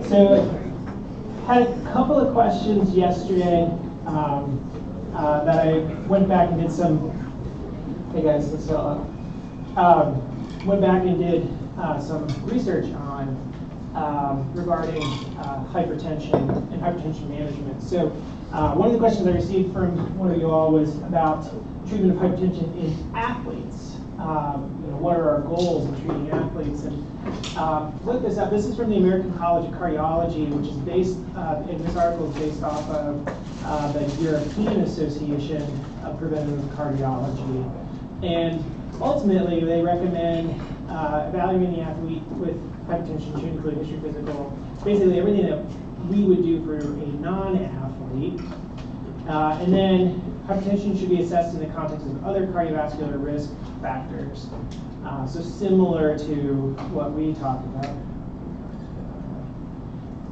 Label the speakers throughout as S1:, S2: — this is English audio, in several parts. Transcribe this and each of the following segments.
S1: So had a couple of questions yesterday that I went back and did some. Hey guys, let's go. Went back and did some research on regarding hypertension and hypertension management. So one of the questions I received from one of you all was about treatment of hypertension in athletes. What are our goals in treating athletes? And look this up. This is from the American College of Cardiology, which is based, and this article is based off of the European Association of Preventive Cardiology. And ultimately, they recommend evaluating the athlete with hypertension to include history, physical, basically everything that we would do for a non-athlete. And then hypertension should be assessed in the context of other cardiovascular risk factors. So similar to what we talked about.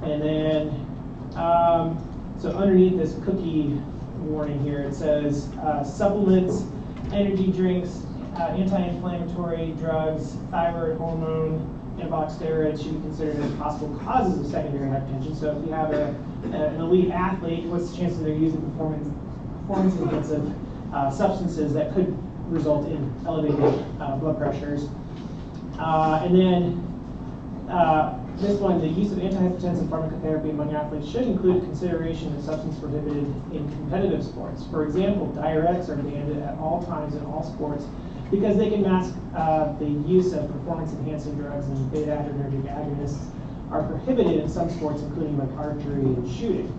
S1: And then, so underneath this cookie warning here, it says supplements, energy drinks, anti-inflammatory drugs, thyroid hormone, anabolic steroids should be considered as possible causes of secondary hypertension. So if you have an elite athlete, what's the chances they're using performance-enhancing substances that could result in elevated blood pressures? And then this one, the use of antihypertensive pharmacotherapy among athletes should include consideration of substance prohibited in competitive sports. For example, diuretics are banned at all times in all sports because they can mask the use of performance-enhancing drugs, and beta-adrenergic agonists are prohibited in some sports, including like archery and shooting.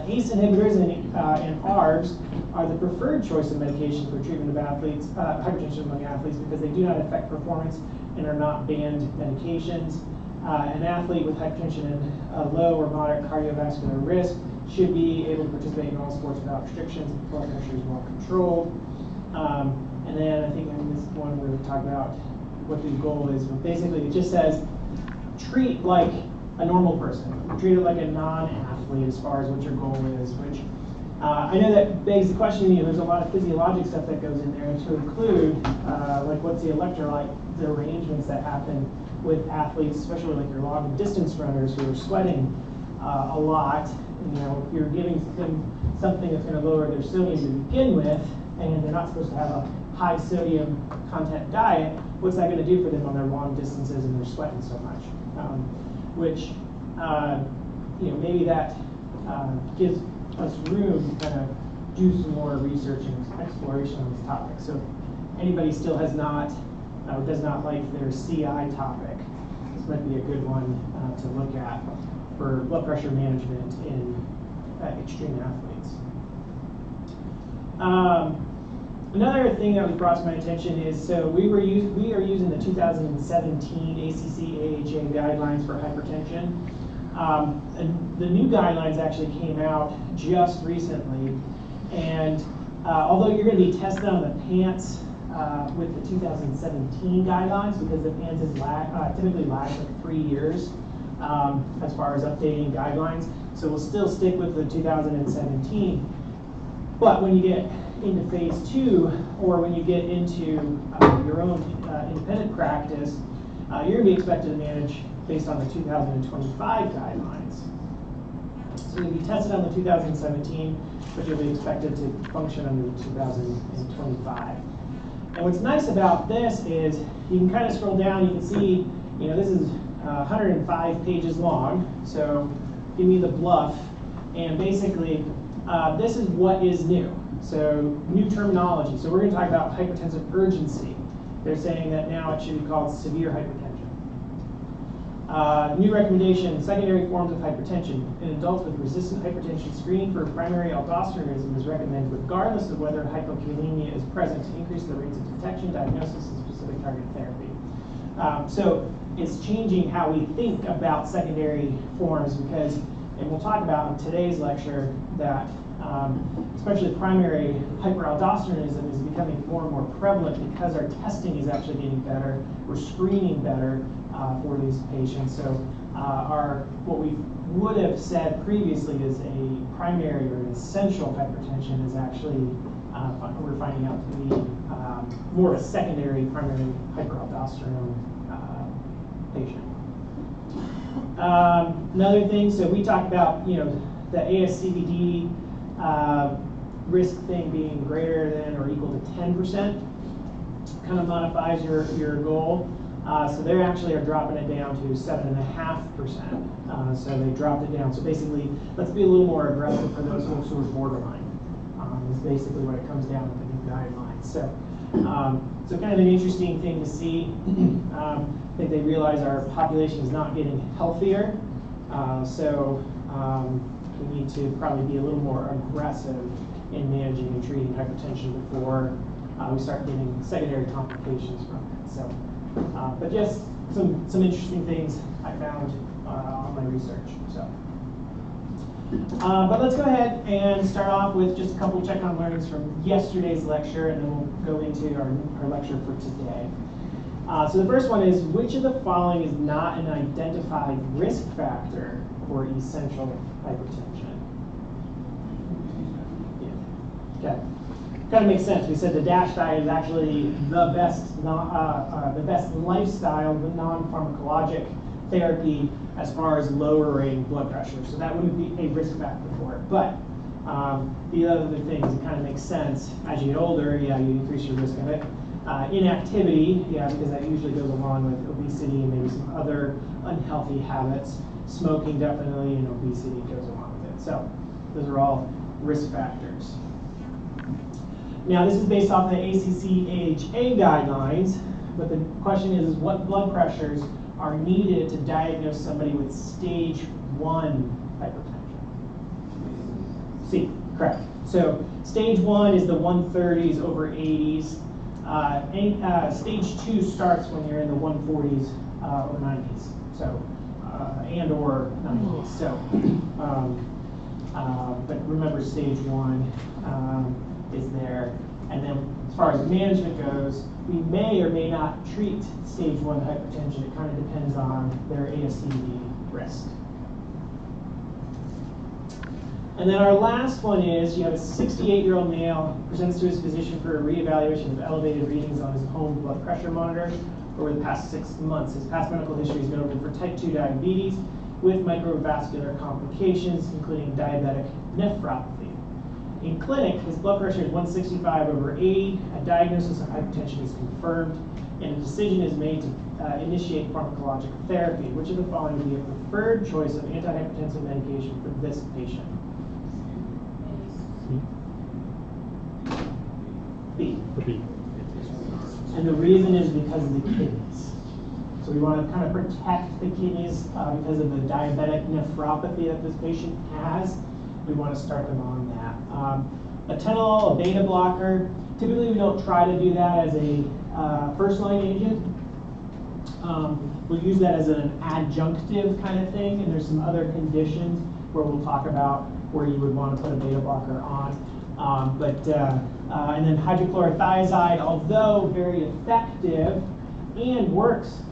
S1: ACE inhibitors and ARBs are the preferred choice of medication for treatment of athletes, hypertension among athletes, because they do not affect performance and are not banned medications. An athlete with hypertension and a low or moderate cardiovascular risk should be able to participate in all sports without restrictions. Blood pressure is well controlled. And then I think in this one we're going to talk about what the goal is. But basically, it just says treat like a normal person. Treat it like a non-athlete as far as what your goal is, which I know that begs the question, there's a lot of physiologic stuff that goes in there to include like what's the electrolyte derangements that happen with athletes, especially like your long distance runners who are sweating a lot. If you're giving them something that's going to lower their sodium to begin with, and they're not supposed to have a high sodium content diet, what's that going to do for them on their long distances and they're sweating so much? Which maybe that gives us room to kind of do some more research and exploration on this topic. So if anybody still has not, does not like their CI topic, this might be a good one to look at for blood pressure management in extreme athletes. Another thing that was brought to my attention is, so we are using the 2017 ACC-AHA guidelines for hypertension. And the new guidelines actually came out just recently. And although you're going to be tested on the PANTS with the 2017 guidelines, because the PANTS is typically lags like 3 years as far as updating guidelines. So we'll still stick with the 2017. But when you get into phase 2, or when you get into your own independent practice, you're going to be expected to manage based on the 2025 guidelines. So you'll be tested on the 2017, but you'll be expected to function under the 2025. And what's nice about this is you can kind of scroll down, you can see, this is 105 pages long, so give me the bluff, and basically this is what is new. So new terminology. So we're going to talk about hypertensive urgency. They're saying that now it should be called severe hypertension. New recommendation, secondary forms of hypertension. In adults with resistant hypertension, screening for primary aldosteronism is recommended regardless of whether hypokalemia is present to increase the rates of detection, diagnosis, and specific target therapy. So it's changing how we think about secondary forms because, and we'll talk about in today's lecture, that especially primary hyperaldosteronism is becoming more and more prevalent because our testing is actually getting better. We're screening better for these patients. So what we would have said previously is a primary or an essential hypertension is actually, we're finding out to be more of a secondary primary hyperaldosteronism patient. Another thing, so we talked about, you know, the ASCVD risk thing being greater than or equal to 10%, kind of modifies your goal. So they actually are dropping it down to 7.5%. So they dropped it down. So basically, let's be a little more aggressive for those folks who are borderline. Is basically what it comes down with the new guidelines. So, so kind of an interesting thing to see. I think they realize our population is not getting healthier. So we need to probably be a little more aggressive in managing and treating hypertension before we start getting secondary complications from it. So, but just some interesting things I found on my research. So, but let's go ahead and start off with just a couple check-on learnings from yesterday's lecture, and then we'll go into our lecture for today. So the first one is, which of the following is not an identified risk factor for essential hypertension? Yeah. Okay. Kind of makes sense. We said the DASH diet is actually the best lifestyle, the non-pharmacologic therapy as far as lowering blood pressure. So that wouldn't be a risk factor for it. But the other things, it kind of makes sense. As you get older, yeah, you increase your risk of it. Inactivity, yeah, because that usually goes along with obesity and maybe some other unhealthy habits. Smoking definitely, and obesity goes along with it. So those are all risk factors. Now this is based off the ACC-AHA guidelines, but the question is what blood pressures are needed to diagnose somebody with stage 1 hypertension? C, correct. So stage 1 is the 130s over 80s. Stage 2 starts when you're in the 140s or 90s, so and or 90s. So, but remember, stage 1 is there. And then, as far as management goes, we may or may not treat stage 1 hypertension. It kind of depends on their ASCVD risk. And then our last one is, you have a 68-year-old male presents to his physician for a reevaluation of elevated readings on his home blood pressure monitor over the past 6 months. His past medical history is noted for type 2 diabetes with microvascular complications, including diabetic nephropathy. In clinic, his blood pressure is 165 over 80, a diagnosis of hypertension is confirmed, and a decision is made to initiate pharmacologic therapy. Which of the following would be a preferred choice of antihypertensive medication for this patient? B. B. And the reason is because of the kidneys. So we want to kind of protect the kidneys because of the diabetic nephropathy that this patient has. We want to start them on that. Atenolol, a beta blocker, typically we don't try to do that as a first-line agent. We'll use that as an adjunctive kind of thing, and there's some other conditions where we'll talk about where you would want to put a beta blocker on. And then hydrochlorothiazide, although very effective and works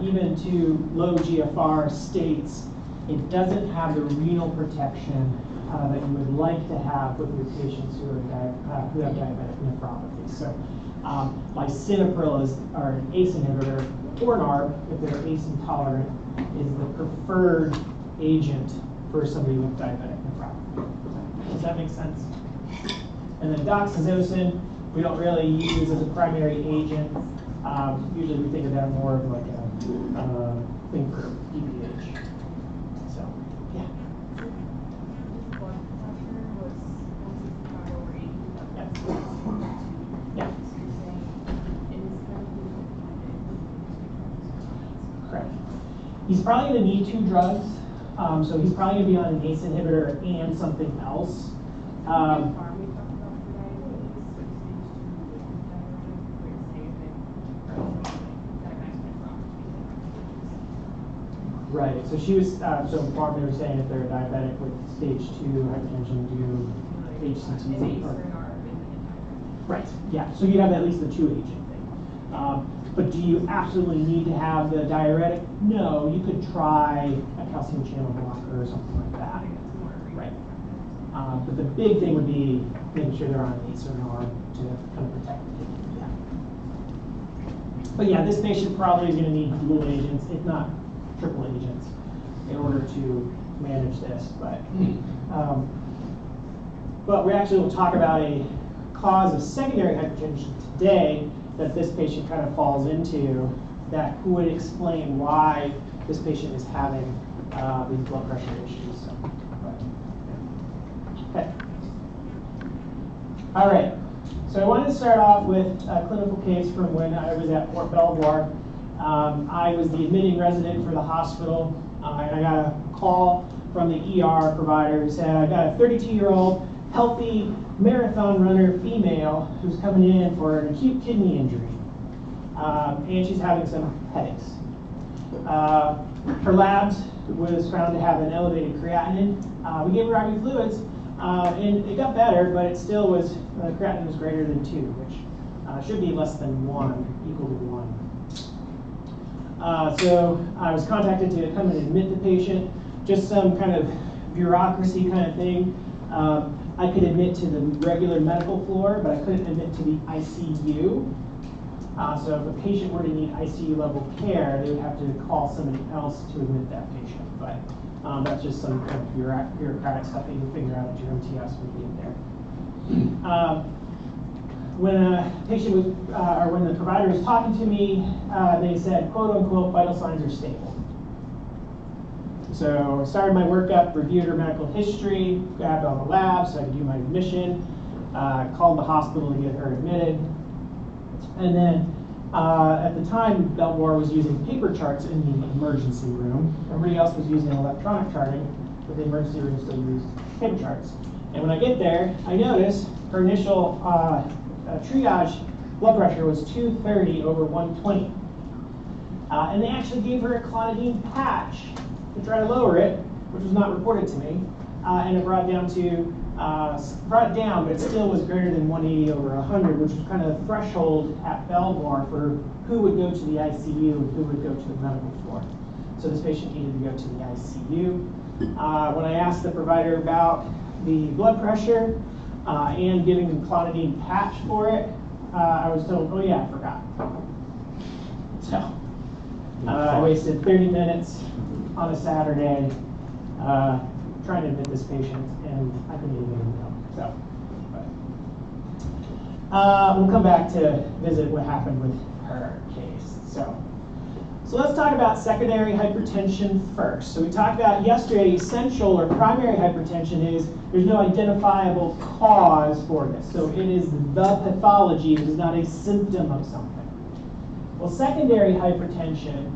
S1: even to low GFR states, it doesn't have the renal protection that you would like to have with your patients who have diabetic nephropathy. So lisinopril is an ACE inhibitor, or an ARB, if they're ACE intolerant, is the preferred agent for somebody with diabetic nephropathy. Does that make sense? And then doxazocin, we don't really use as a primary agent. Usually we think of that more of like a thing for BPH. So, yeah. Yeah. Correct. He's probably going to need 2 drugs. So he's probably going to be on an ACE inhibitor and something else. Right. So she was so informed. They were saying if they're diabetic with stage 2 hypertension, do HCT. Right. Yeah. So you have at least the 2-agent thing. But do you absolutely need to have the diuretic? No. You could try a calcium channel blocker or something like that. Right. But the big thing would be making sure they're on an ACE or an ARB to kind of protect the kidney. Yeah. But yeah, this patient probably is going to need dual agents, if not triple agents, to manage this. But we actually will talk about a cause of secondary hypertension today that this patient kind of falls into that would explain why this patient is having these blood pressure issues. So, okay. All right. So I wanted to start off with a clinical case from when I was at Fort Belvoir. I was the admitting resident for the hospital, and I got a call from the ER provider who said, I got a 32-year-old healthy marathon runner female who's coming in for an acute kidney injury, and she's having some headaches. Her labs was found to have an elevated creatinine. We gave her IV fluids, and it got better, but it still was, creatinine was greater than 2, which should be less than 1, equal to 1. So I was contacted to come and admit the patient, just some kind of bureaucracy kind of thing. I could admit to the regular medical floor, but I couldn't admit to the ICU. So if a patient were to need ICU level care, they would have to call somebody else to admit that patient. But that's just some kind of bureaucratic stuff that you can figure out at your MTS when you get there. When a patient was, or when the provider was talking to me, they said, quote unquote, vital signs are stable. So I started my workup, reviewed her medical history, grabbed all the labs so I could do my admission, called the hospital to get her admitted. And then at the time, Belvoir was using paper charts in the emergency room. Everybody else was using electronic charting, but the emergency room still used paper charts. And when I get there, I notice her initial triage blood pressure was 230 over 120. And they actually gave her a clonidine patch to try to lower it, which was not reported to me. And it brought it down, but it still was greater than 180 over 100, which was kind of the threshold at Belvoir for who would go to the ICU and who would go to the medical floor. So this patient needed to go to the ICU. When I asked the provider about the blood pressure and giving the clonidine patch for it, I was told, oh yeah, I forgot. So I wasted 30 minutes on a Saturday trying to admit this patient, and I couldn't even get him out. So, we'll come back to visit what happened with her case. So let's talk about secondary hypertension first. So we talked about yesterday, essential or primary hypertension is there's no identifiable cause for this. So it is the pathology, it is not a symptom of something. Well, secondary hypertension,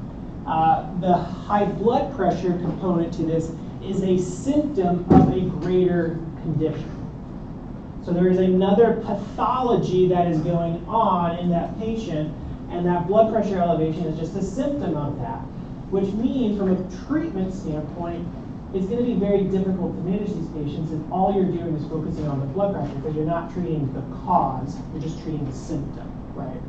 S1: the high blood pressure component to this is a symptom of a greater condition. So there is another pathology that is going on in that patient, and that blood pressure elevation is just a symptom of that, which means from a treatment standpoint, it's going to be very difficult to manage these patients if all you're doing is focusing on the blood pressure, because you're not treating the cause, you're just treating the symptom, right?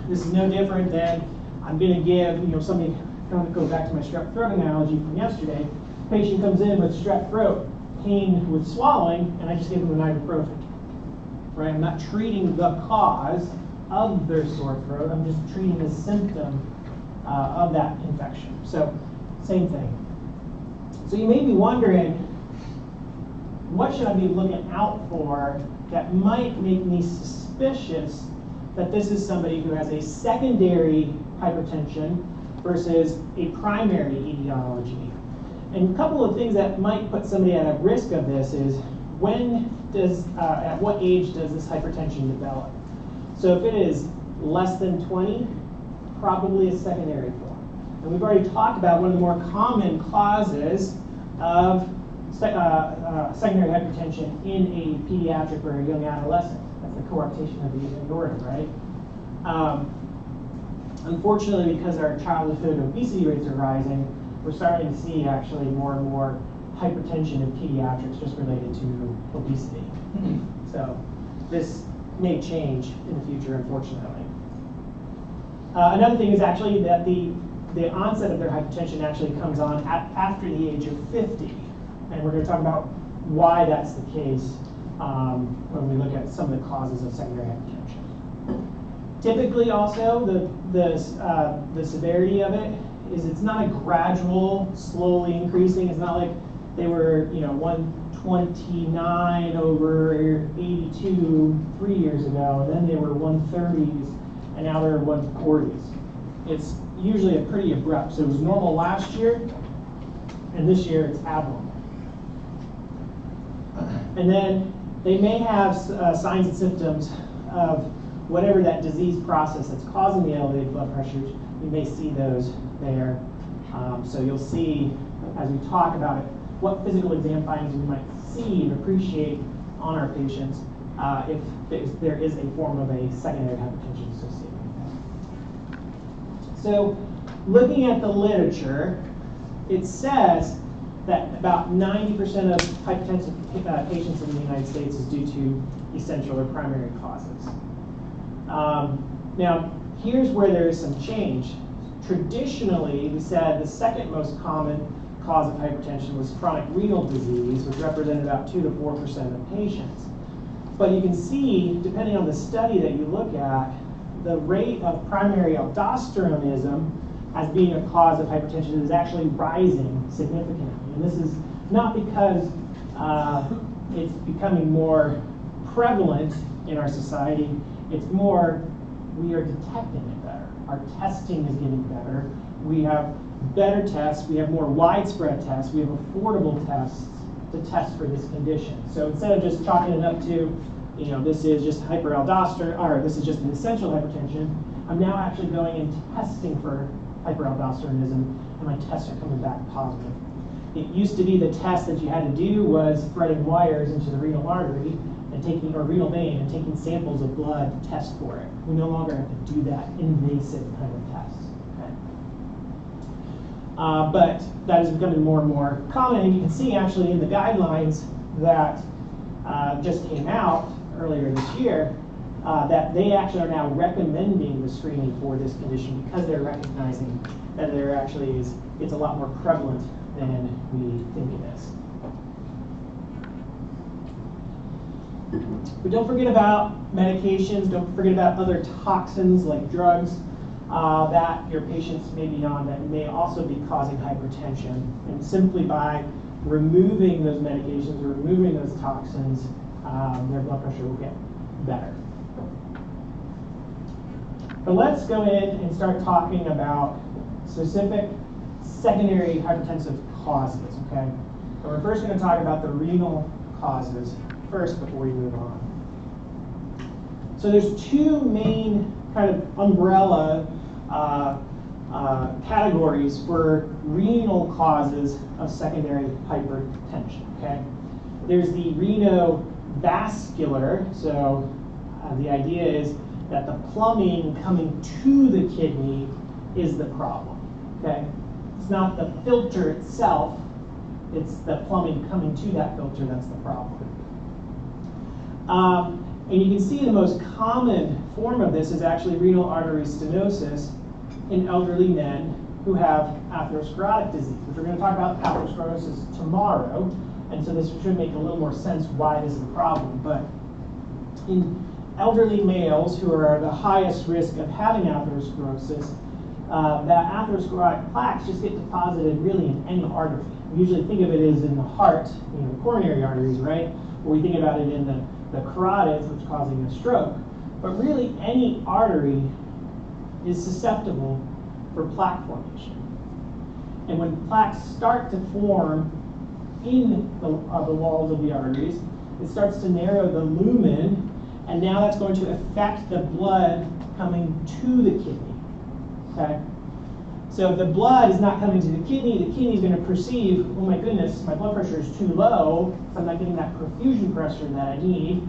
S1: This is no different than I'm going to give, somebody, kind of go back to my strep throat analogy from yesterday. Patient comes in with strep throat, pain with swallowing, and I just give them an ibuprofen, right? I'm not treating the cause of their sore throat, I'm just treating the symptom of that infection. So, same thing. So you may be wondering, what should I be looking out for that might make me suspicious that this is somebody who has a secondary hypertension versus a primary etiology? And a couple of things that might put somebody at a risk of this is at what age does this hypertension develop? So if it is less than 20, probably a secondary form. And we've already talked about one of the more common causes of secondary hypertension in a pediatric or a young adolescent. That's the coarctation of the aorta, right? Unfortunately, because our childhood obesity rates are rising, we're starting to see actually more and more hypertension in pediatrics just related to obesity. So this may change in the future, unfortunately. Another thing is actually that the onset of their hypertension actually comes on after the age of 50. And we're going to talk about why that's the case when we look at some of the causes of secondary hypertension. Typically also, the severity of it is it's not a gradual, slowly increasing. It's not like they were, 129 over 82 3 years ago, and then they were 130s, and now they're 140s. It's usually a pretty abrupt. So it was normal last year, and this year it's abnormal. And then they may have signs and symptoms of whatever that disease process that's causing the elevated blood pressures. You may see those there. So you'll see, as we talk about it, what physical exam findings we might see and appreciate on our patients if there is a form of a secondary hypertension associated with that. So looking at the literature, it says that about 90% of hypertensive patients in the United States is due to essential or primary causes. Now, here's where there is some change. Traditionally, we said the second most common cause of hypertension was chronic renal disease, which represented about 2 to 4% of patients. But you can see, depending on the study that you look at, the rate of primary aldosteronism as being a cause of hypertension is actually rising significantly. And this is not because it's becoming more prevalent in our society. It's more we are detecting it better. Our testing is getting better. We have better tests. We have more widespread tests. We have affordable tests to test for this condition. So instead of just chalking it up to, this is just hyperaldosteronism, or this is just an essential hypertension, I'm now actually going and testing for hyperaldosteronism, and my tests are coming back positive. It used to be the test that you had to do was threading wires into the renal artery and taking, or renal vein, and taking samples of blood to test for it. We no longer have to do that invasive kind of test. Okay? But that is becoming more and more common, and you can see actually in the guidelines that just came out earlier this year, that they actually are now recommending the screening for this condition because they're recognizing that there actually is, it's a lot more prevalent than we think it is. But don't forget about medications, don't forget about other toxins like drugs that your patients may be on that may also be causing hypertension. And simply by removing those medications or removing those toxins, their blood pressure will get better. But let's go in and start talking about specific secondary hypertensive causes, okay? And we're first going to talk about the renal causes first before we move on. So there's two main kind of umbrella categories for renal causes of secondary hypertension, okay? There's the renovascular, so the idea is that the plumbing coming to the kidney is the problem, okay? It's not the filter itself, it's the plumbing coming to that filter that's the problem. And you can see the most common form of this is actually renal artery stenosis in elderly men who have atherosclerotic disease, which we're going to talk about atherosclerosis tomorrow, and so this should make a little more sense why this is a problem. But in elderly males who are at the highest risk of having atherosclerosis, that atherosclerotic plaques just get deposited really in any artery. We usually think of it as in the heart, coronary arteries, right? Or we think about it in the carotids, which is causing a stroke. But really, any artery is susceptible for plaque formation. And when plaques start to form in the walls of the arteries, it starts to narrow the lumen, and now that's going to affect the blood coming to the kidney, okay? So if the blood is not coming to the kidney is going to perceive, oh my goodness, my blood pressure is too low, so I'm not getting that perfusion pressure that I need.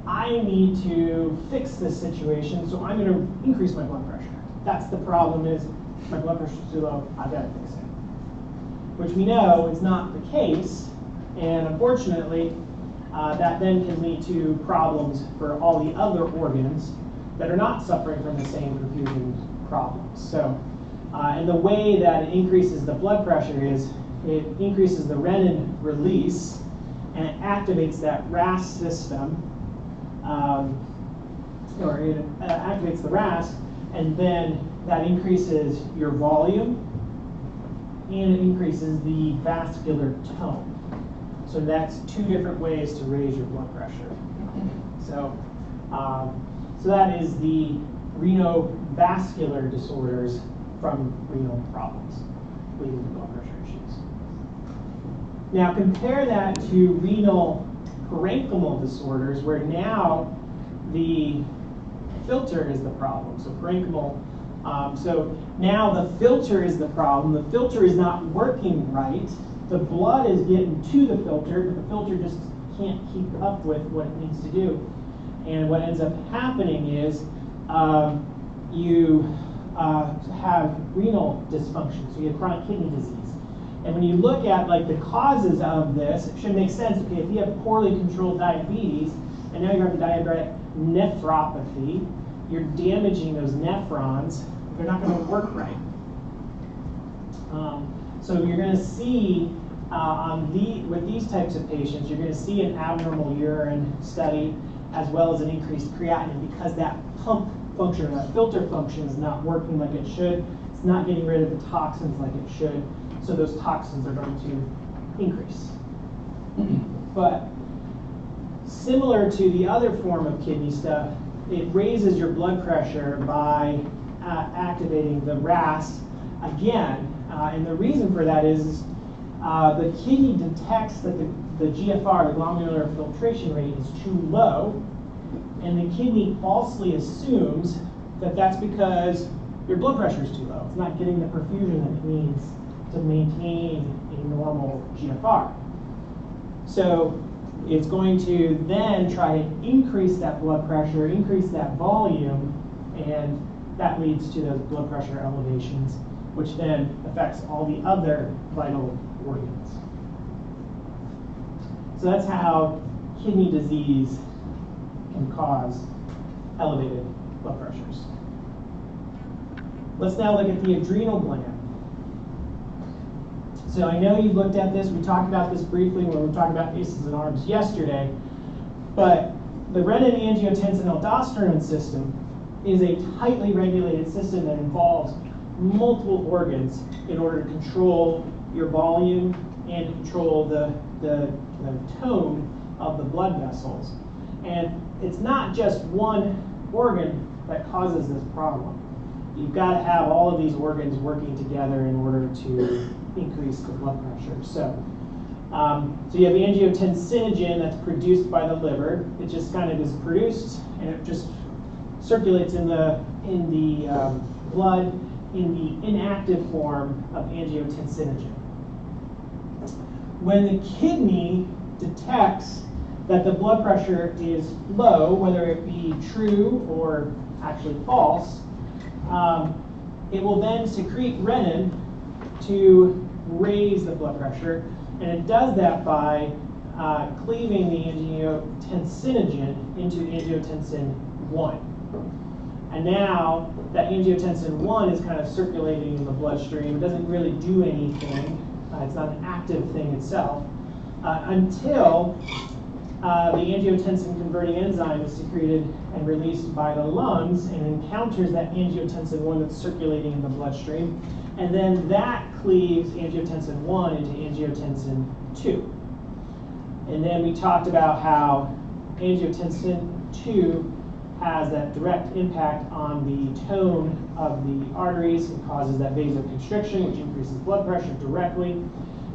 S1: I need to fix this situation, so I'm going to increase my blood pressure. That's the problem, is my blood pressure is too low, I've got to fix it. Which we know is not the case, and unfortunately, that then can lead to problems for all the other organs that are not suffering from the same perfusion problems. So, and the way that it increases the blood pressure is it increases the renin release, and it activates that RAS system, or it activates the RAS, and then that increases your volume, and it increases the vascular tone. So that's two different ways to raise your blood pressure. So, so that is the renovascular disorders from renal problems leading to blood pressure issues. Now compare that to renal parenchymal disorders, where now the filter is the problem. So parenchymal, so now the filter is the problem. The filter is not working right. The blood is getting to the filter, but the filter just can't keep up with what it needs to do. And what ends up happening is you have renal dysfunction, so you have chronic kidney disease. And when you look at like the causes of this, it should make sense. Okay, if you have poorly controlled diabetes, and now you have the diabetic nephropathy, you're damaging those nephrons. They're not going to work right. So you're going to see with these types of patients, you're going to see an abnormal urine study as well as an increased creatinine, because that pump function, or that filter function, is not working like it should. It's not getting rid of the toxins like it should. So those toxins are going to increase. But similar to the other form of kidney stuff, it raises your blood pressure by activating the RAS again. And the reason for that is the kidney detects that the GFR, the glomerular filtration rate, is too low, and the kidney falsely assumes that that's because your blood pressure is too low. It's not getting the perfusion that it needs to maintain a normal GFR. So it's going to then try to increase that blood pressure, increase that volume, and that leads to those blood pressure elevations, which then affects all the other vital organs. So that's how kidney disease can cause elevated blood pressures. Let's now look at the adrenal gland. So I know you looked at this. We talked about this briefly when we were talking about ACEs and ARBs yesterday. But the renin-angiotensin-aldosterone system is a tightly regulated system that involves multiple organs in order to control your volume and control the tone of the blood vessels. And it's not just one organ that causes this problem. You've got to have all of these organs working together in order to increase the blood pressure. So you have angiotensinogen that's produced by the liver. It just kind of is produced, and it just circulates in the blood in the inactive form of angiotensinogen. When the kidney detects that the blood pressure is low, whether it be true or actually false, it will then secrete renin to raise the blood pressure, and it does that by cleaving the angiotensinogen into angiotensin 1. And now that angiotensin 1 is kind of circulating in the bloodstream. It doesn't really do anything. It's not an active thing itself until the angiotensin converting enzyme is secreted and released by the lungs and encounters that angiotensin 1 that's circulating in the bloodstream. And then that cleaves angiotensin 1 into angiotensin 2. And then we talked about how angiotensin 2 has that direct impact on the tone of the arteries. It causes that vasoconstriction, which increases blood pressure directly.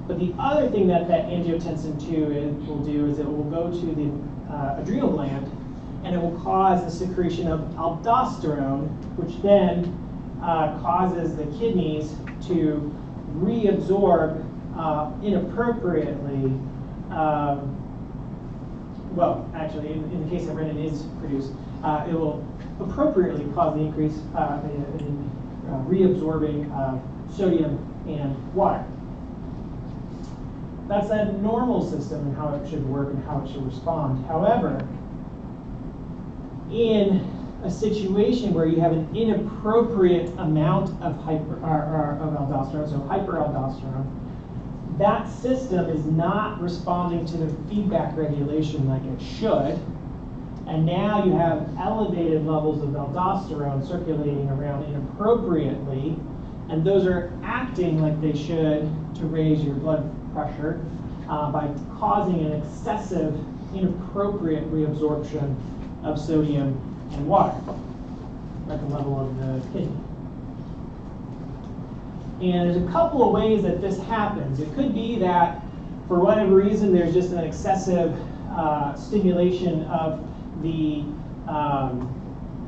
S1: But the other thing that angiotensin 2 will do is it will go to the adrenal gland, and it will cause the secretion of aldosterone, which then causes the kidneys to reabsorb inappropriately. Well, actually, in the case that renin is produced, it will appropriately cause the increase in reabsorbing sodium and water. That's a normal system and how it should work and how it should respond. However, in a situation where you have an inappropriate amount of aldosterone, so hyperaldosterone, that system is not responding to the feedback regulation like it should. And now you have elevated levels of aldosterone circulating around inappropriately, And those are acting like they should to raise your blood pressure by causing an excessive, inappropriate reabsorption of sodium and water at the level of the kidney. And there's a couple of ways that this happens. It could be that for whatever reason there's just an excessive stimulation of the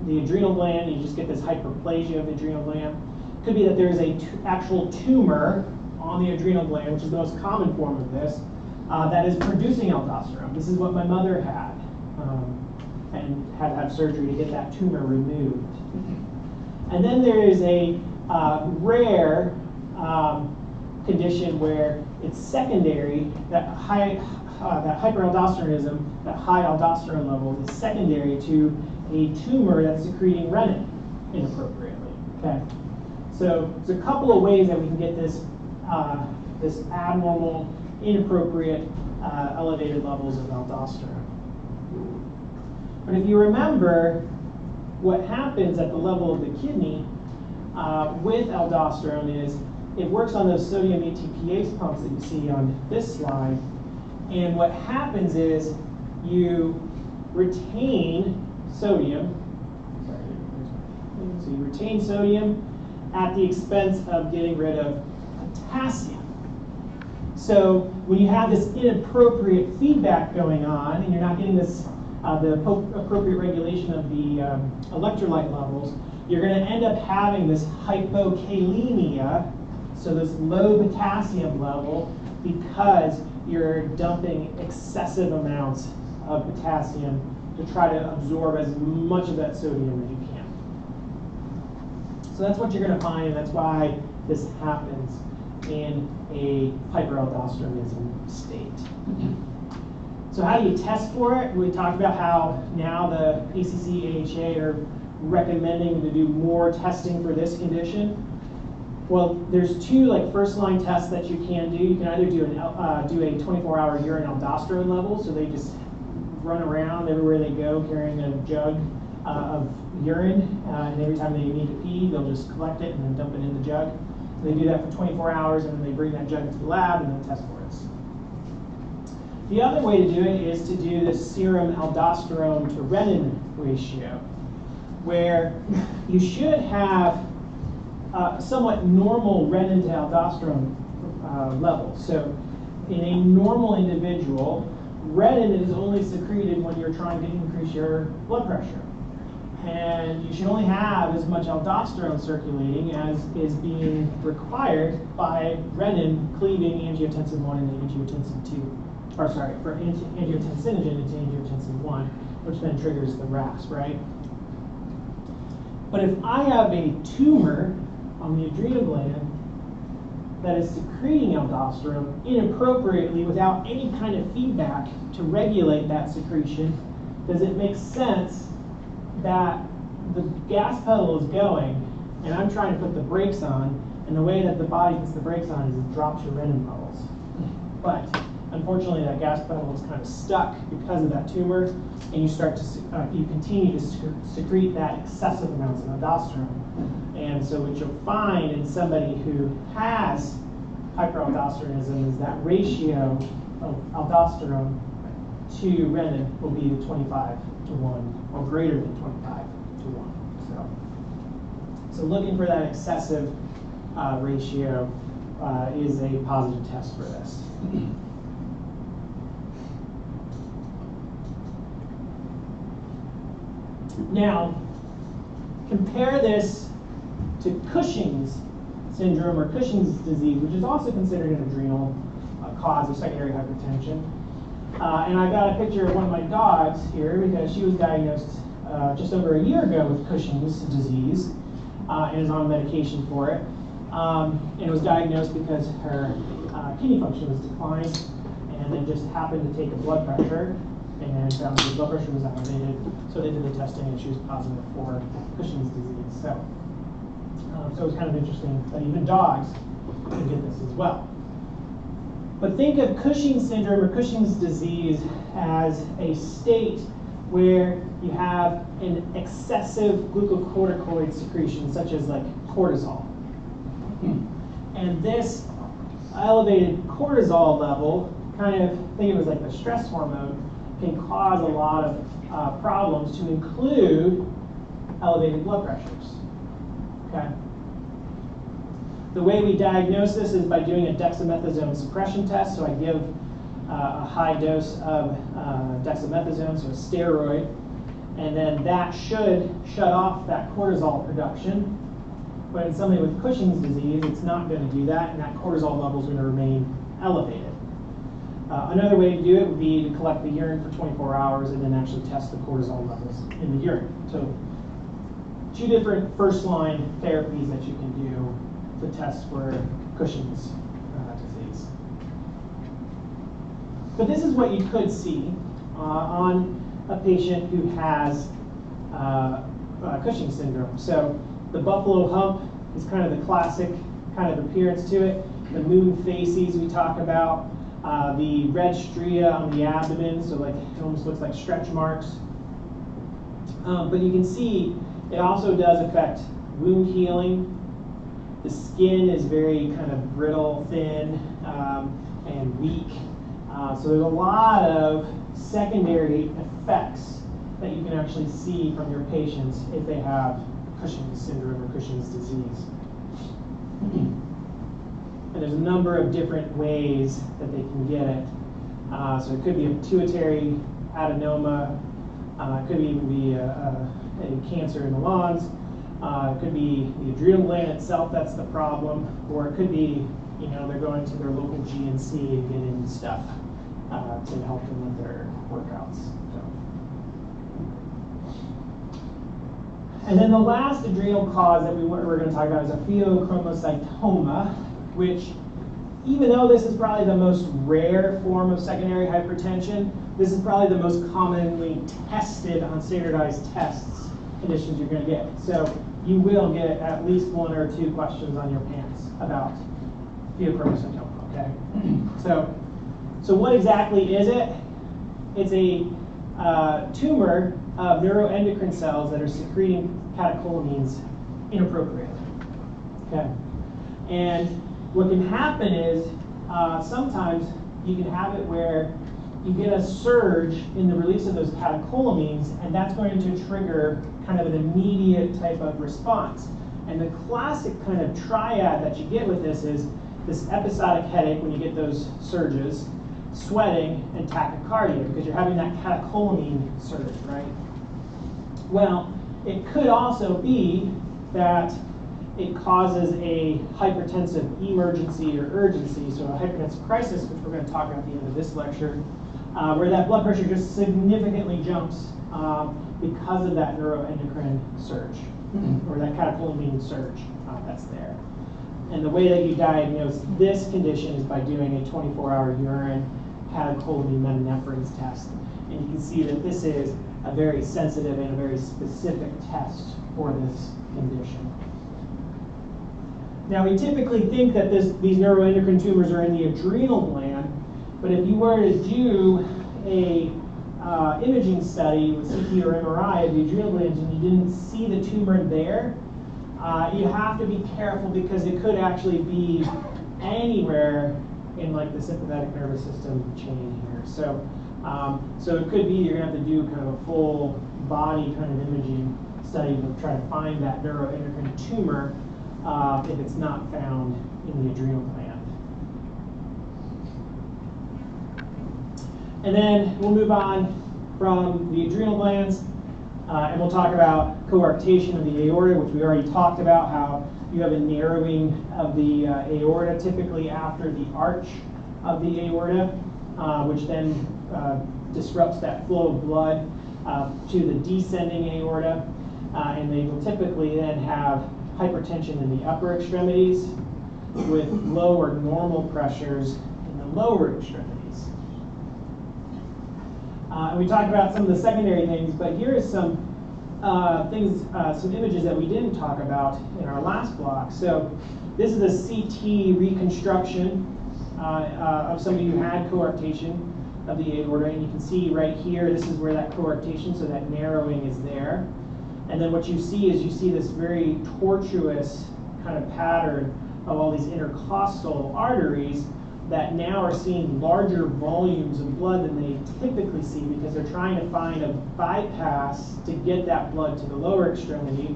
S1: adrenal gland. You just get this hyperplasia of the adrenal gland. It could be that there's a actual tumor on the adrenal gland, which is the most common form of this, that is producing aldosterone. This is what my mother had, and had to have surgery to get that tumor removed. And then there is a rare condition where it's secondary, that hyperaldosteronism, that high aldosterone level is secondary to a tumor that's secreting renin inappropriately. Okay, so there's a couple of ways that we can get this this abnormal, inappropriate, elevated levels of aldosterone. But if you remember, what happens at the level of the kidney with aldosterone is it works on those sodium ATPase pumps that you see on this slide. And what happens is you retain sodium. So you retain sodium at the expense of getting rid of potassium. So when you have this inappropriate feedback going on and you're not getting this the appropriate regulation of the electrolyte levels, you're going to end up having this hypokalemia, so this low potassium level, because you're dumping excessive amounts of potassium to try to absorb as much of that sodium as you can. So that's what you're going to find, and that's why this happens in a hyperaldosteronism state. So how do you test for it? We talked about how now the ACC, AHA are recommending to do more testing for this condition. Well, there's two first-line tests that you can do. You can either do a 24-hour urine aldosterone level, so they just run around everywhere they go carrying a jug of urine, and every time they need to pee, they'll just collect it and then dump it in the jug. They do that for 24 hours, and then they bring that jug to the lab and then test for it. The other way to do it is to do the serum aldosterone to renin ratio, where you should have somewhat normal renin to aldosterone levels. So in a normal individual, renin is only secreted when you're trying to increase your blood pressure. And you should only have as much aldosterone circulating as is being required by renin cleaving angiotensin 1 and angiotensin 2. Or sorry, for angiotensinogen into angiotensin 1, which then triggers the RAS, right? But if I have a tumor on the adrenal gland that is secreting aldosterone inappropriately without any kind of feedback to regulate that secretion, does it make sense that the gas pedal is going and I'm trying to put the brakes on, and the way that the body puts the brakes on is it drops your renin levels? But unfortunately, that gas pedal is kind of stuck because of that tumor, and you start to you continue to secrete that excessive amounts of aldosterone. And so what you'll find in somebody who has hyperaldosteronism is that ratio of aldosterone to renin will be 25 to 1 or greater than 25 to 1. So looking for that excessive ratio is a positive test for this. Now, compare this to Cushing's syndrome or Cushing's disease, which is also considered an adrenal cause of secondary hypertension. And I got a picture of one of my dogs here because she was diagnosed just over a year ago with Cushing's disease and is on medication for it. And it was diagnosed because her kidney function was declined, and then just happened to take a blood pressure and found that the blood pressure was elevated. So they did the testing and she was positive for Cushing's disease. So it was kind of interesting that even dogs can get this as well. But think of Cushing's syndrome or Cushing's disease as a state where you have an excessive glucocorticoid secretion, such as like cortisol. And this elevated cortisol level, kind of think of it as like the stress hormone, can cause a lot of problems, to include elevated blood pressures. Okay. The way we diagnose this is by doing a dexamethasone suppression test. So I give a high dose of dexamethasone, so a steroid, and then that should shut off that cortisol production. But in somebody with Cushing's disease, it's not going to do that, and that cortisol level is going to remain elevated. Another way to do it would be to collect the urine for 24 hours and then actually test the cortisol levels in the urine. So 2 different first-line therapies that you can do to test for Cushing's disease. But this is what you could see on a patient who has Cushing's syndrome. So the buffalo hump is kind of the classic kind of appearance to it. The moon facies we talk about. The red stria on the abdomen, so like it almost looks like stretch marks. But you can see it also does affect wound healing. The skin is very kind of brittle, thin, and weak. So there's a lot of secondary effects that you can actually see from your patients if they have Cushing's syndrome or Cushing's disease. And there's a number of different ways that they can get it. So it could be a pituitary adenoma. It could even be a cancer in the lungs. It could be the adrenal gland itself that's the problem. Or it could be, they're going to their local GNC and getting stuff to help them with their workouts. And then the last adrenal cause that we're going to talk about is a pheochromocytoma, which, even though this is probably the most rare form of secondary hypertension, this is probably the most commonly tested on standardized tests conditions you're going to get. So you will get at least 1 or 2 questions on your pants about pheochromocytoma, okay? So what exactly is it? It's a tumor of neuroendocrine cells that are secreting catecholamines inappropriately, okay? And what can happen is sometimes you can have it where you get a surge in the release of those catecholamines, and that's going to trigger kind of an immediate type of response. And the classic kind of triad that you get with this is this episodic headache when you get those surges, sweating, and tachycardia, because you're having that catecholamine surge, right? Well, it could also be that it causes a hypertensive emergency or urgency, so a hypertensive crisis, which we're going to talk about at the end of this lecture, where that blood pressure just significantly jumps because of that neuroendocrine surge, or that catecholamine surge that's there. And the way that you diagnose this condition is by doing a 24-hour urine catecholamine metanephrin test. And you can see that this is a very sensitive and a very specific test for this condition. Now, we typically think that these neuroendocrine tumors are in the adrenal gland, but if you were to do a imaging study with CT or MRI of the adrenal glands and you didn't see the tumor there, you have to be careful because it could actually be anywhere in like the sympathetic nervous system chain here. So, so it could be you're going to have to do kind of a full body kind of imaging study to try to find that neuroendocrine tumor if it's not found in the adrenal gland. And then we'll move on from the adrenal glands and we'll talk about coarctation of the aorta, which we already talked about, how you have a narrowing of the aorta typically after the arch of the aorta, which then disrupts that flow of blood to the descending aorta. And they will typically then have hypertension in the upper extremities with low or normal pressures in the lower extremities. And we talked about some of the secondary things, but here is some things, some images that we didn't talk about in our last block. So this is a CT reconstruction of somebody who had coarctation of the aorta, and you can see right here, this is where that coarctation, so that narrowing is there. And then what you see is you see this very tortuous kind of pattern of all these intercostal arteries that now are seeing larger volumes of blood than they typically see because they're trying to find a bypass to get that blood to the lower extremity.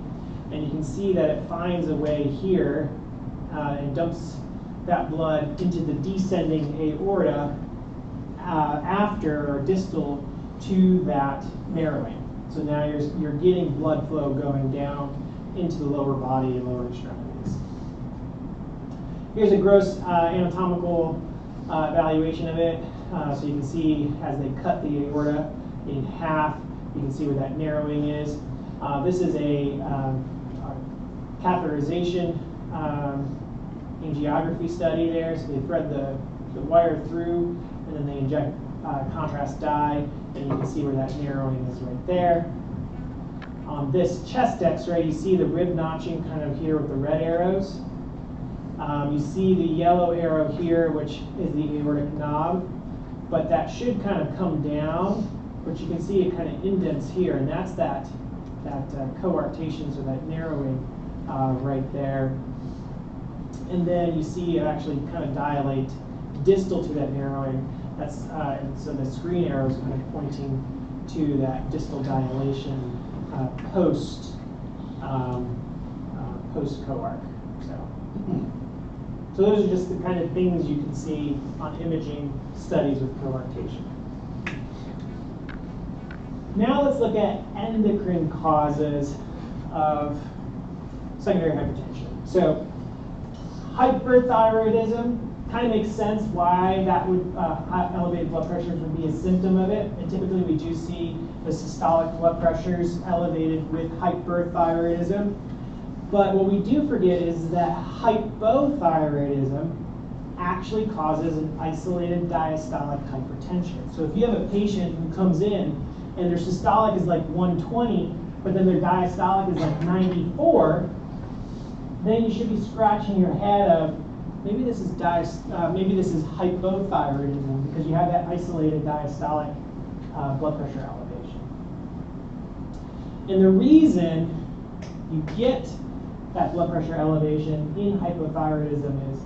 S1: And you can see that it finds a way here and dumps that blood into the descending aorta after or distal to that narrowing. So now you're getting blood flow going down into the lower body and lower extremities. Here's a gross anatomical evaluation of it. So you can see as they cut the aorta in half, you can see where that narrowing is. This is a catheterization angiography study there. So they thread the wire through and then they inject contrast dye, and you can see where that narrowing is right there. On this chest x-ray, you see the rib notching kind of here with the red arrows. You see the yellow arrow here, which is the aortic knob, but that should kind of come down, but you can see it kind of indents here, and that's that coarctation, so that narrowing right there. And then you see it actually kind of dilate distal to that narrowing. That's and so the screen arrow is kind of pointing to that distal dilation post coarc. So those are just the kind of things you can see on imaging studies with coarctation. Now let's look at endocrine causes of secondary hypertension. So hyperthyroidism kind of makes sense why that would elevated blood pressures would be a symptom of it. And typically we do see the systolic blood pressures elevated with hyperthyroidism. But what we do forget is that hypothyroidism actually causes an isolated diastolic hypertension. So if you have a patient who comes in and their systolic is like 120, but then their diastolic is like 94, then you should be scratching your head of maybe this is hypothyroidism because you have that isolated diastolic blood pressure elevation. And the reason you get that blood pressure elevation in hypothyroidism is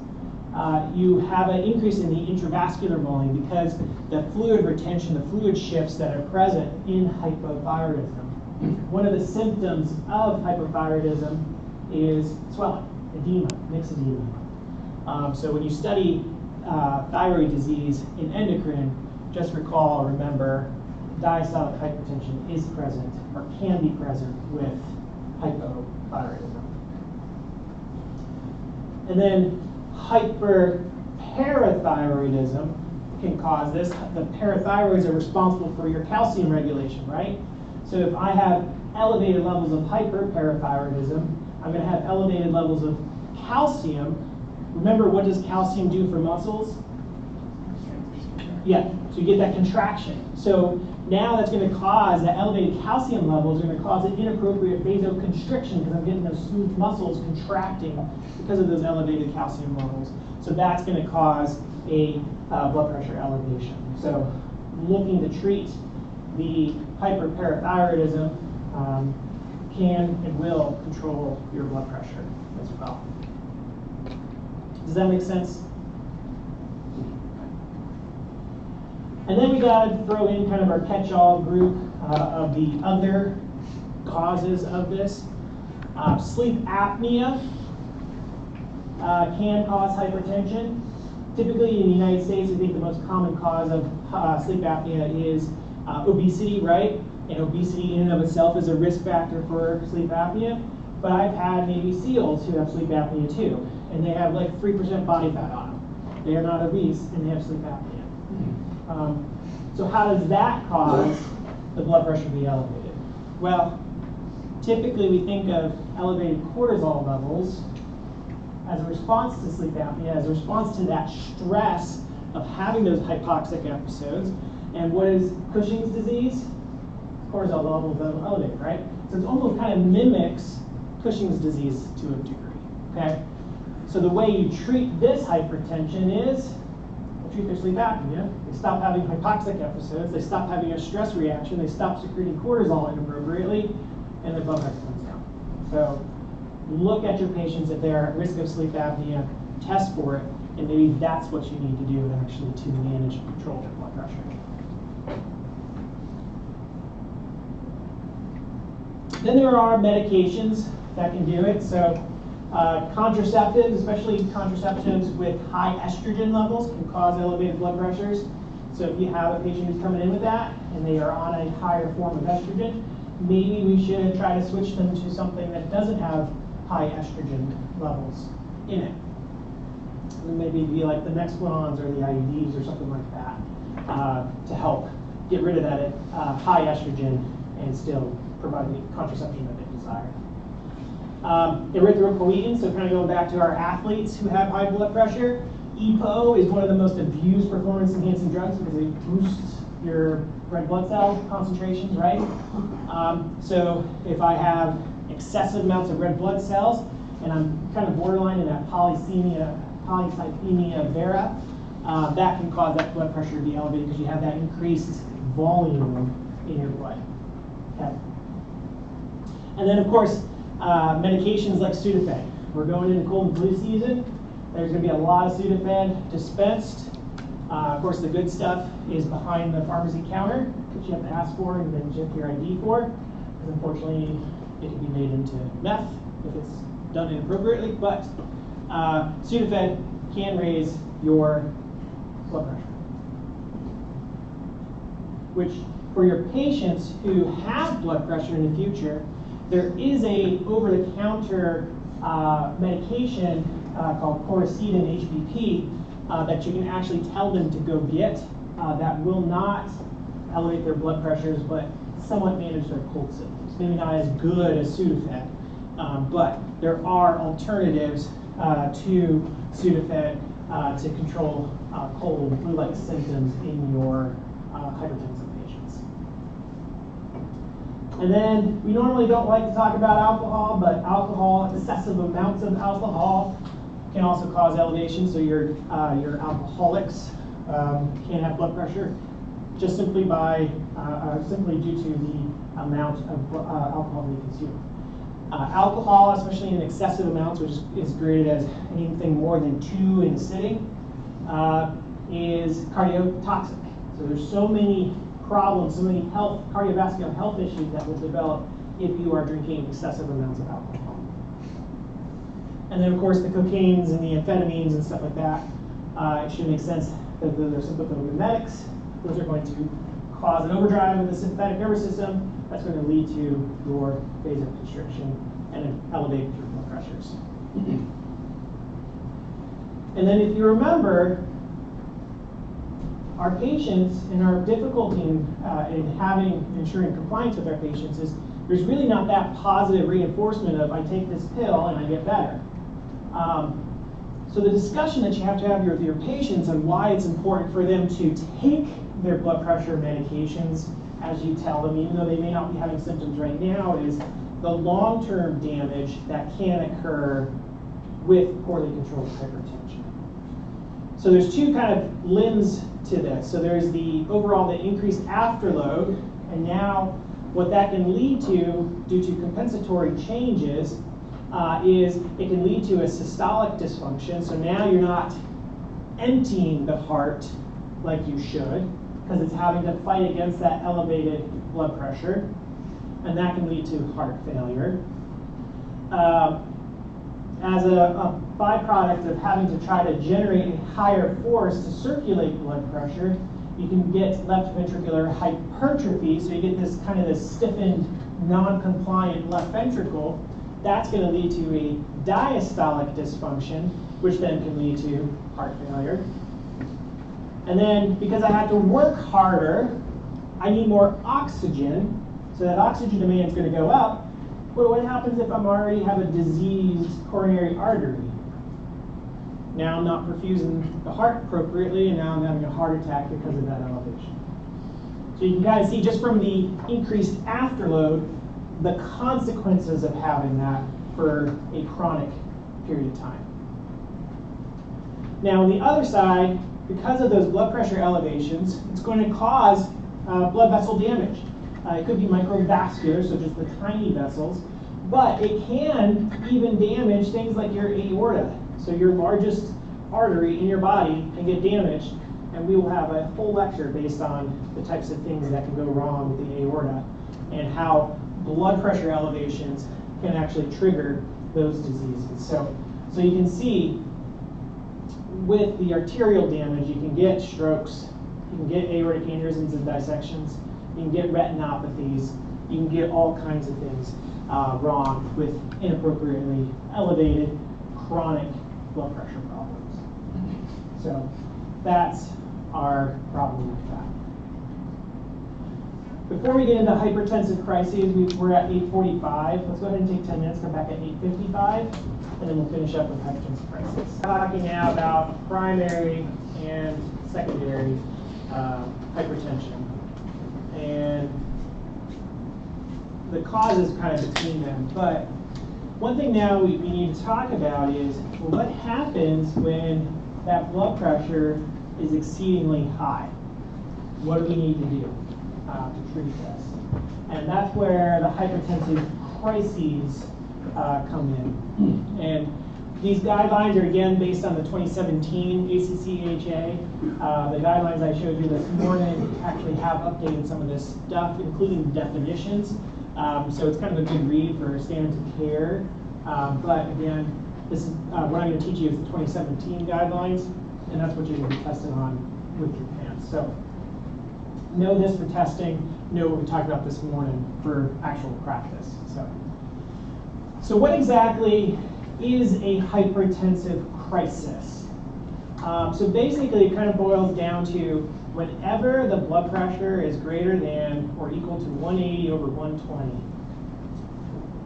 S1: you have an increase in the intravascular volume because the fluid retention, the fluid shifts that are present in hypothyroidism. One of the symptoms of hypothyroidism is swelling, edema, mixed edema. So when you study thyroid disease in endocrine, just recall, remember, diastolic hypertension is present or can be present with hypothyroidism. And then hyperparathyroidism can cause this. The parathyroids are responsible for your calcium regulation, right? So if I have elevated levels of hyperparathyroidism, I'm going to have elevated levels of calcium. Remember, what does calcium do for muscles? Yeah, so you get that contraction. So now that's going to cause, that elevated calcium levels are going to cause an inappropriate vasoconstriction because I'm getting those smooth muscles contracting because of those elevated calcium levels. So that's going to cause a blood pressure elevation. So looking to treat the hyperparathyroidism can and will control your blood pressure as well. Does that make sense? And then we got to throw in kind of our catch-all group of the other causes of this. Sleep apnea can cause hypertension. Typically in the United States, we think the most common cause of sleep apnea is obesity, right? And obesity in and of itself is a risk factor for sleep apnea. But I've had Navy SEALs who have sleep apnea too, and they have like 3% body fat on them. They are not obese and they have sleep apnea. So how does that cause the blood pressure to be elevated? Well, typically we think of elevated cortisol levels as a response to sleep apnea, as a response to that stress of having those hypoxic episodes. And what is Cushing's disease? Cortisol levels are elevated, right? So it almost kind of mimics Cushing's disease to a degree, okay? So the way you treat this hypertension is treat their sleep apnea. They stop having hypoxic episodes. They stop having a stress reaction. They stop secreting cortisol inappropriately, and their blood pressure comes down. So look at your patients if they're at risk of sleep apnea, test for it, and maybe that's what you need to do actually to manage and control their blood pressure. Then there are medications that can do it. So contraceptives, especially contraceptives with high estrogen levels, can cause elevated blood pressures. So if you have a patient who's coming in with that and they are on a higher form of estrogen, maybe we should try to switch them to something that doesn't have high estrogen levels in it. And maybe be like the Nexplanons or the IUDs or something like that to help get rid of that high estrogen and still provide the contraception that they desire. Erythropoietin, so kind of going back to our athletes who have high blood pressure, EPO is one of the most abused performance-enhancing drugs because it boosts your red blood cell concentrations, right? So if I have excessive amounts of red blood cells and I'm kind of borderline in that polycythemia vera, that can cause that blood pressure to be elevated because you have that increased volume in your blood. Okay. And then, of course, medications like Sudafed. We're going into cold and flu season. There's going to be a lot of Sudafed dispensed. Of course, the good stuff is behind the pharmacy counter, which you have to ask for and then check your ID for. Because unfortunately, it can be made into meth if it's done inappropriately. But Sudafed can raise your blood pressure, which for your patients who have blood pressure in the future, there is a over-the-counter medication called Coricidin HBP that you can actually tell them to go get that will not elevate their blood pressures, but somewhat manage their cold symptoms. Maybe not as good as Sudafed, but there are alternatives to Sudafed to control cold and flu-like symptoms in your hypertensive patients. And then we normally don't like to talk about alcohol, but alcohol, excessive amounts of alcohol can also cause elevation. So your alcoholics can have blood pressure just simply due to the amount of alcohol they consume. Alcohol, especially in excessive amounts, which is graded as anything more than 2 in a sitting, is cardiotoxic. So there's so many problems, so many cardiovascular health issues that will develop if you are drinking excessive amounts of alcohol. And then, of course, the cocaines and the amphetamines and stuff like that, it should make sense that they're sympathomimetics. Those are going to cause an overdrive of the sympathetic nervous system. That's going to lead to your vasoconstriction and elevate your blood pressures. And then if you remember, our patients and our difficulty in ensuring compliance with our patients is there's really not that positive reinforcement of I take this pill and I get better. So the discussion that you have to have with your patients on why it's important for them to take their blood pressure medications as you tell them, even though they may not be having symptoms right now, is the long-term damage that can occur with poorly controlled hypertension. So there's two kind of limbs to this. So there's the overall the increased afterload, and now what that can lead to due to compensatory changes is it can lead to a systolic dysfunction. So now you're not emptying the heart like you should because it's having to fight against that elevated blood pressure, and that can lead to heart failure. As a byproduct of having to try to generate a higher force to circulate blood pressure, you can get left ventricular hypertrophy, so you get this kind of this stiffened, non-compliant left ventricle. That's going to lead to a diastolic dysfunction, which then can lead to heart failure. And then, because I have to work harder, I need more oxygen, so that oxygen demand is going to go up. But what happens if I already have a diseased coronary artery? Now I'm not perfusing the heart appropriately, and now I'm having a heart attack because of that elevation. So you can kind of see just from the increased afterload, the consequences of having that for a chronic period of time. Now on the other side, because of those blood pressure elevations, it's going to cause blood vessel damage. It could be microvascular, so just the tiny vessels, But it can even damage things like your aorta. So your largest artery in your body can get damaged, and we will have a whole lecture based on the types of things that can go wrong with the aorta and how blood pressure elevations can actually trigger those diseases. So you can see with the arterial damage, you can get strokes, you can get aortic aneurysms and dissections, you can get retinopathies, you can get all kinds of things wrong with inappropriately elevated chronic blood pressure problems. So that's our problem with that. Before we get into hypertensive crises, we're at 8:45. Let's go ahead and take 10 minutes, come back at 8:55, and then we'll finish up with hypertensive crises. Talking now about primary and secondary hypertension. And the causes kind of between them. But one thing now we need to talk about is, well, what happens when that blood pressure is exceedingly high? What do we need to do to treat this? And that's where the hypertensive crises come in. And these guidelines are again based on the 2017 ACC/AHA. The guidelines I showed you this morning actually have updated some of this stuff, including definitions. So it's kind of a good read for standards of care. But again, this is what I'm going to teach you is the 2017 guidelines, and that's what you're going to be tested on with your pants. So know this for testing, know what we talked about this morning for actual practice. So what exactly is a hypertensive crisis? So basically it kind of boils down to whenever the blood pressure is greater than or equal to 180/120.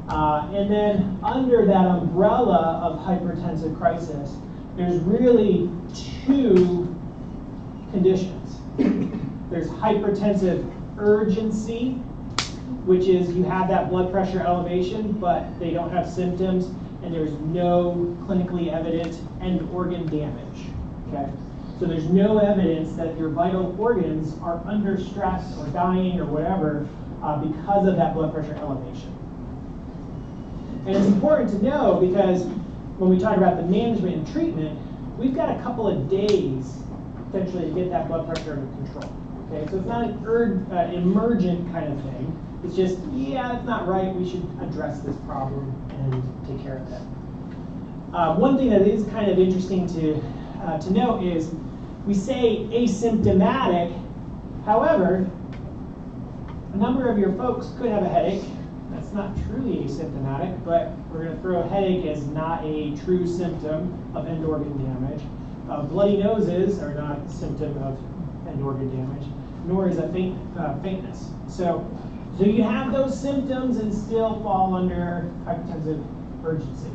S1: And then under that umbrella of hypertensive crisis, there's really two conditions. There's hypertensive urgency, which is you have that blood pressure elevation, but they don't have symptoms, and there's no clinically evident end organ damage. Okay? So there's no evidence that your vital organs are under stress or dying or whatever because of that blood pressure elevation. And it's important to know because when we talk about the management and treatment, we've got a couple of days potentially to get that blood pressure under control. Okay, so it's not an emergent kind of thing. It's just, yeah, that's not right. We should address this problem and take care of it. One thing that is kind of interesting to note is we say asymptomatic. However, a number of your folks could have a headache. That's not truly asymptomatic, but we're going to throw a headache as not a true symptom of end organ damage. Bloody noses are not a symptom of end organ damage, nor is a faintness. So you have those symptoms and still fall under hypertensive urgency.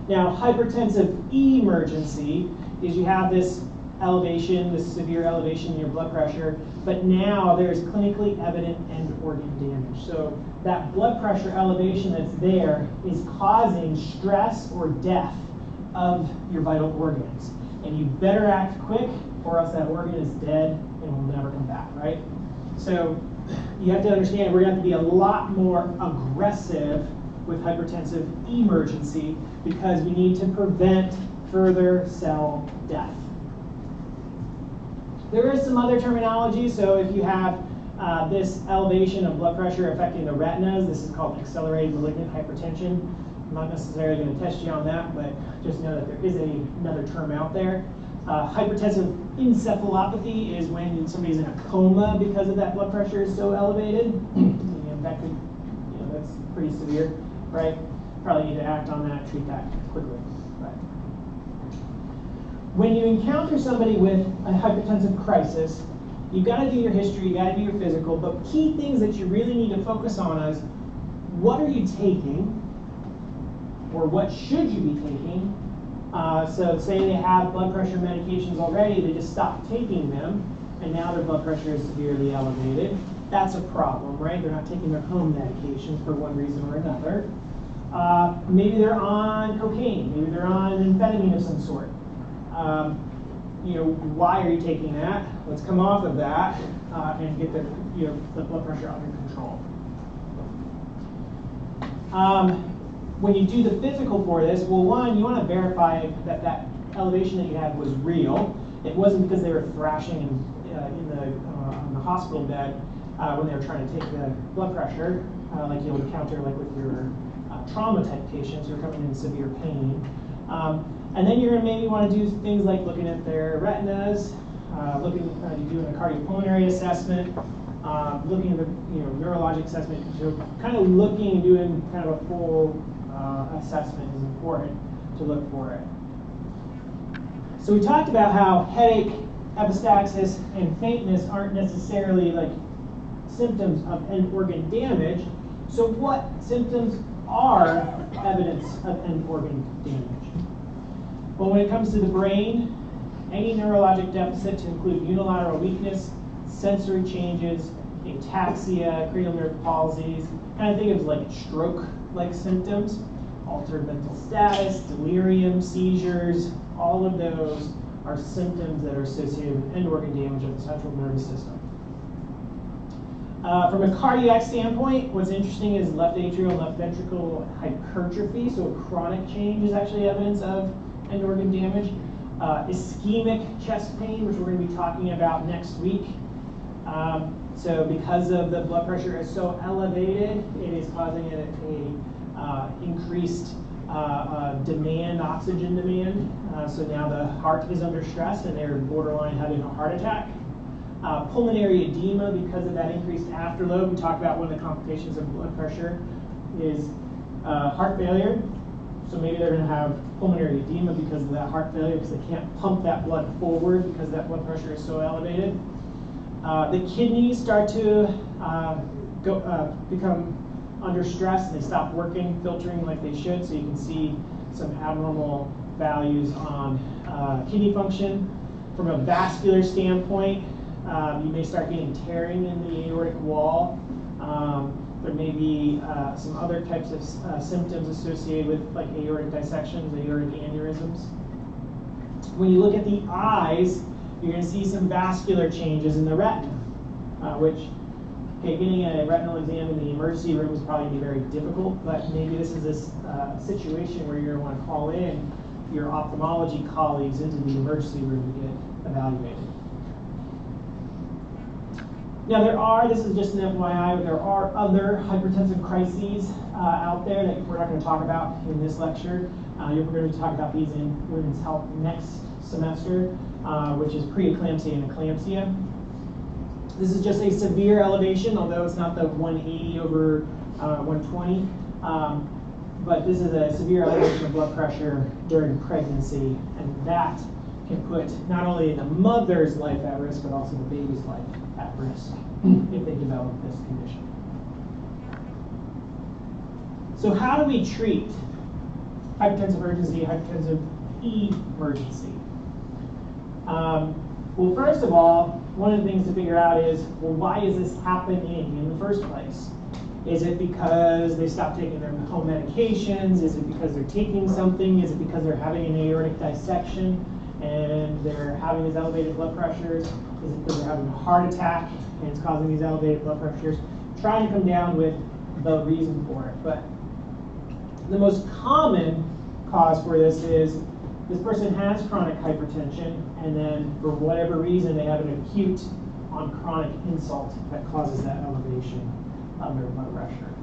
S1: Now, hypertensive emergency is you have this elevation, this severe elevation in your blood pressure, but now there's clinically evident end organ damage. So that blood pressure elevation that's there is causing stress or death of your vital organs. And you better act quick or else that organ is dead and will never come back, right? So you have to understand we're going to have to be a lot more aggressive with hypertensive emergency because we need to prevent further cell death. There is some other terminology. So if you have this elevation of blood pressure affecting the retinas, this is called accelerated malignant hypertension. I'm not necessarily going to test you on that, but just know that there is another term out there. Hypertensive encephalopathy is when somebody's in a coma because of that blood pressure is so elevated. That could, that's pretty severe, right? Probably need to act on that, treat that quickly. Right. When you encounter somebody with a hypertensive crisis, you've got to do your history, you've got to do your physical, but key things that you really need to focus on is what are you taking, or what should you be taking? So say they have blood pressure medications already, they just stopped taking them, and now their blood pressure is severely elevated. That's a problem, right? They're not taking their home medications for one reason or another. Maybe they're on cocaine, maybe they're on amphetamine of some sort. Why are you taking that? Let's come off of that and get the blood pressure under control. When you do the physical for this, well, one, you want to verify that that elevation that you had was real. It wasn't because they were thrashing on the hospital bed when they were trying to take the blood pressure, like you'll encounter like with your trauma type patients who are coming in severe pain. And then you're going to maybe want to do things like looking at their retinas, doing a cardiopulmonary assessment, looking at the neurologic assessment. So kind of looking and doing kind of a full assessment is important to look for it. So we talked about how headache, epistaxis, and faintness aren't necessarily like symptoms of end organ damage. So what symptoms are evidence of end organ damage? Well, when it comes to the brain, any neurologic deficit to include unilateral weakness, sensory changes, ataxia, cranial nerve palsies, kind of think of like stroke-like symptoms, altered mental status, delirium, seizures, all of those are symptoms that are associated with end organ damage of the central nervous system. From a cardiac standpoint, what's interesting is left atrial and left ventricle hypertrophy, so a chronic change is actually evidence of end organ damage. Ischemic chest pain, which we're going to be talking about next week. So because of the blood pressure is so elevated, it is causing a increased demand, oxygen demand. So now the heart is under stress and they're borderline having a heart attack. Pulmonary edema, because of that increased afterload. We talked about one of the complications of blood pressure is heart failure. So maybe they're going to have pulmonary edema because of that heart failure, because they can't pump that blood forward because that blood pressure is so elevated. The kidneys start to become under stress and they stop working, filtering like they should. So you can see some abnormal values on kidney function. From a vascular standpoint, you may start getting tearing in the aortic wall. There may be some other types of symptoms associated with like aortic dissections, aortic aneurysms. When you look at the eyes, you're going to see some vascular changes in the retina, which, getting a retinal exam in the emergency room is probably going to be very difficult, but maybe this is a situation where you're going to want to call in your ophthalmology colleagues into the emergency room to get evaluated. Now this is just an FYI, there are other hypertensive crises out there that we're not going to talk about in this lecture. We're going to talk about these in women's health next semester, which is preeclampsia and eclampsia. This is just a severe elevation, although it's not the 180 over 120, but this is a severe elevation of blood pressure during pregnancy, and that can put not only the mother's life at risk, but also the baby's life at risk if they develop this condition. So how do we treat hypertensive urgency, hypertensive emergency? Well, first of all, one of the things to figure out is, well, why is this happening in the first place? Is it because they stopped taking their home medications? Is it because they're taking something? Is it because they're having an aortic dissection and they're having these elevated blood pressures? Is it because they're having a heart attack and it's causing these elevated blood pressures? Trying to come down with the reason for it. But the most common cause for this is this person has chronic hypertension, and then for whatever reason they have an acute on chronic insult that causes that elevation of their blood pressure.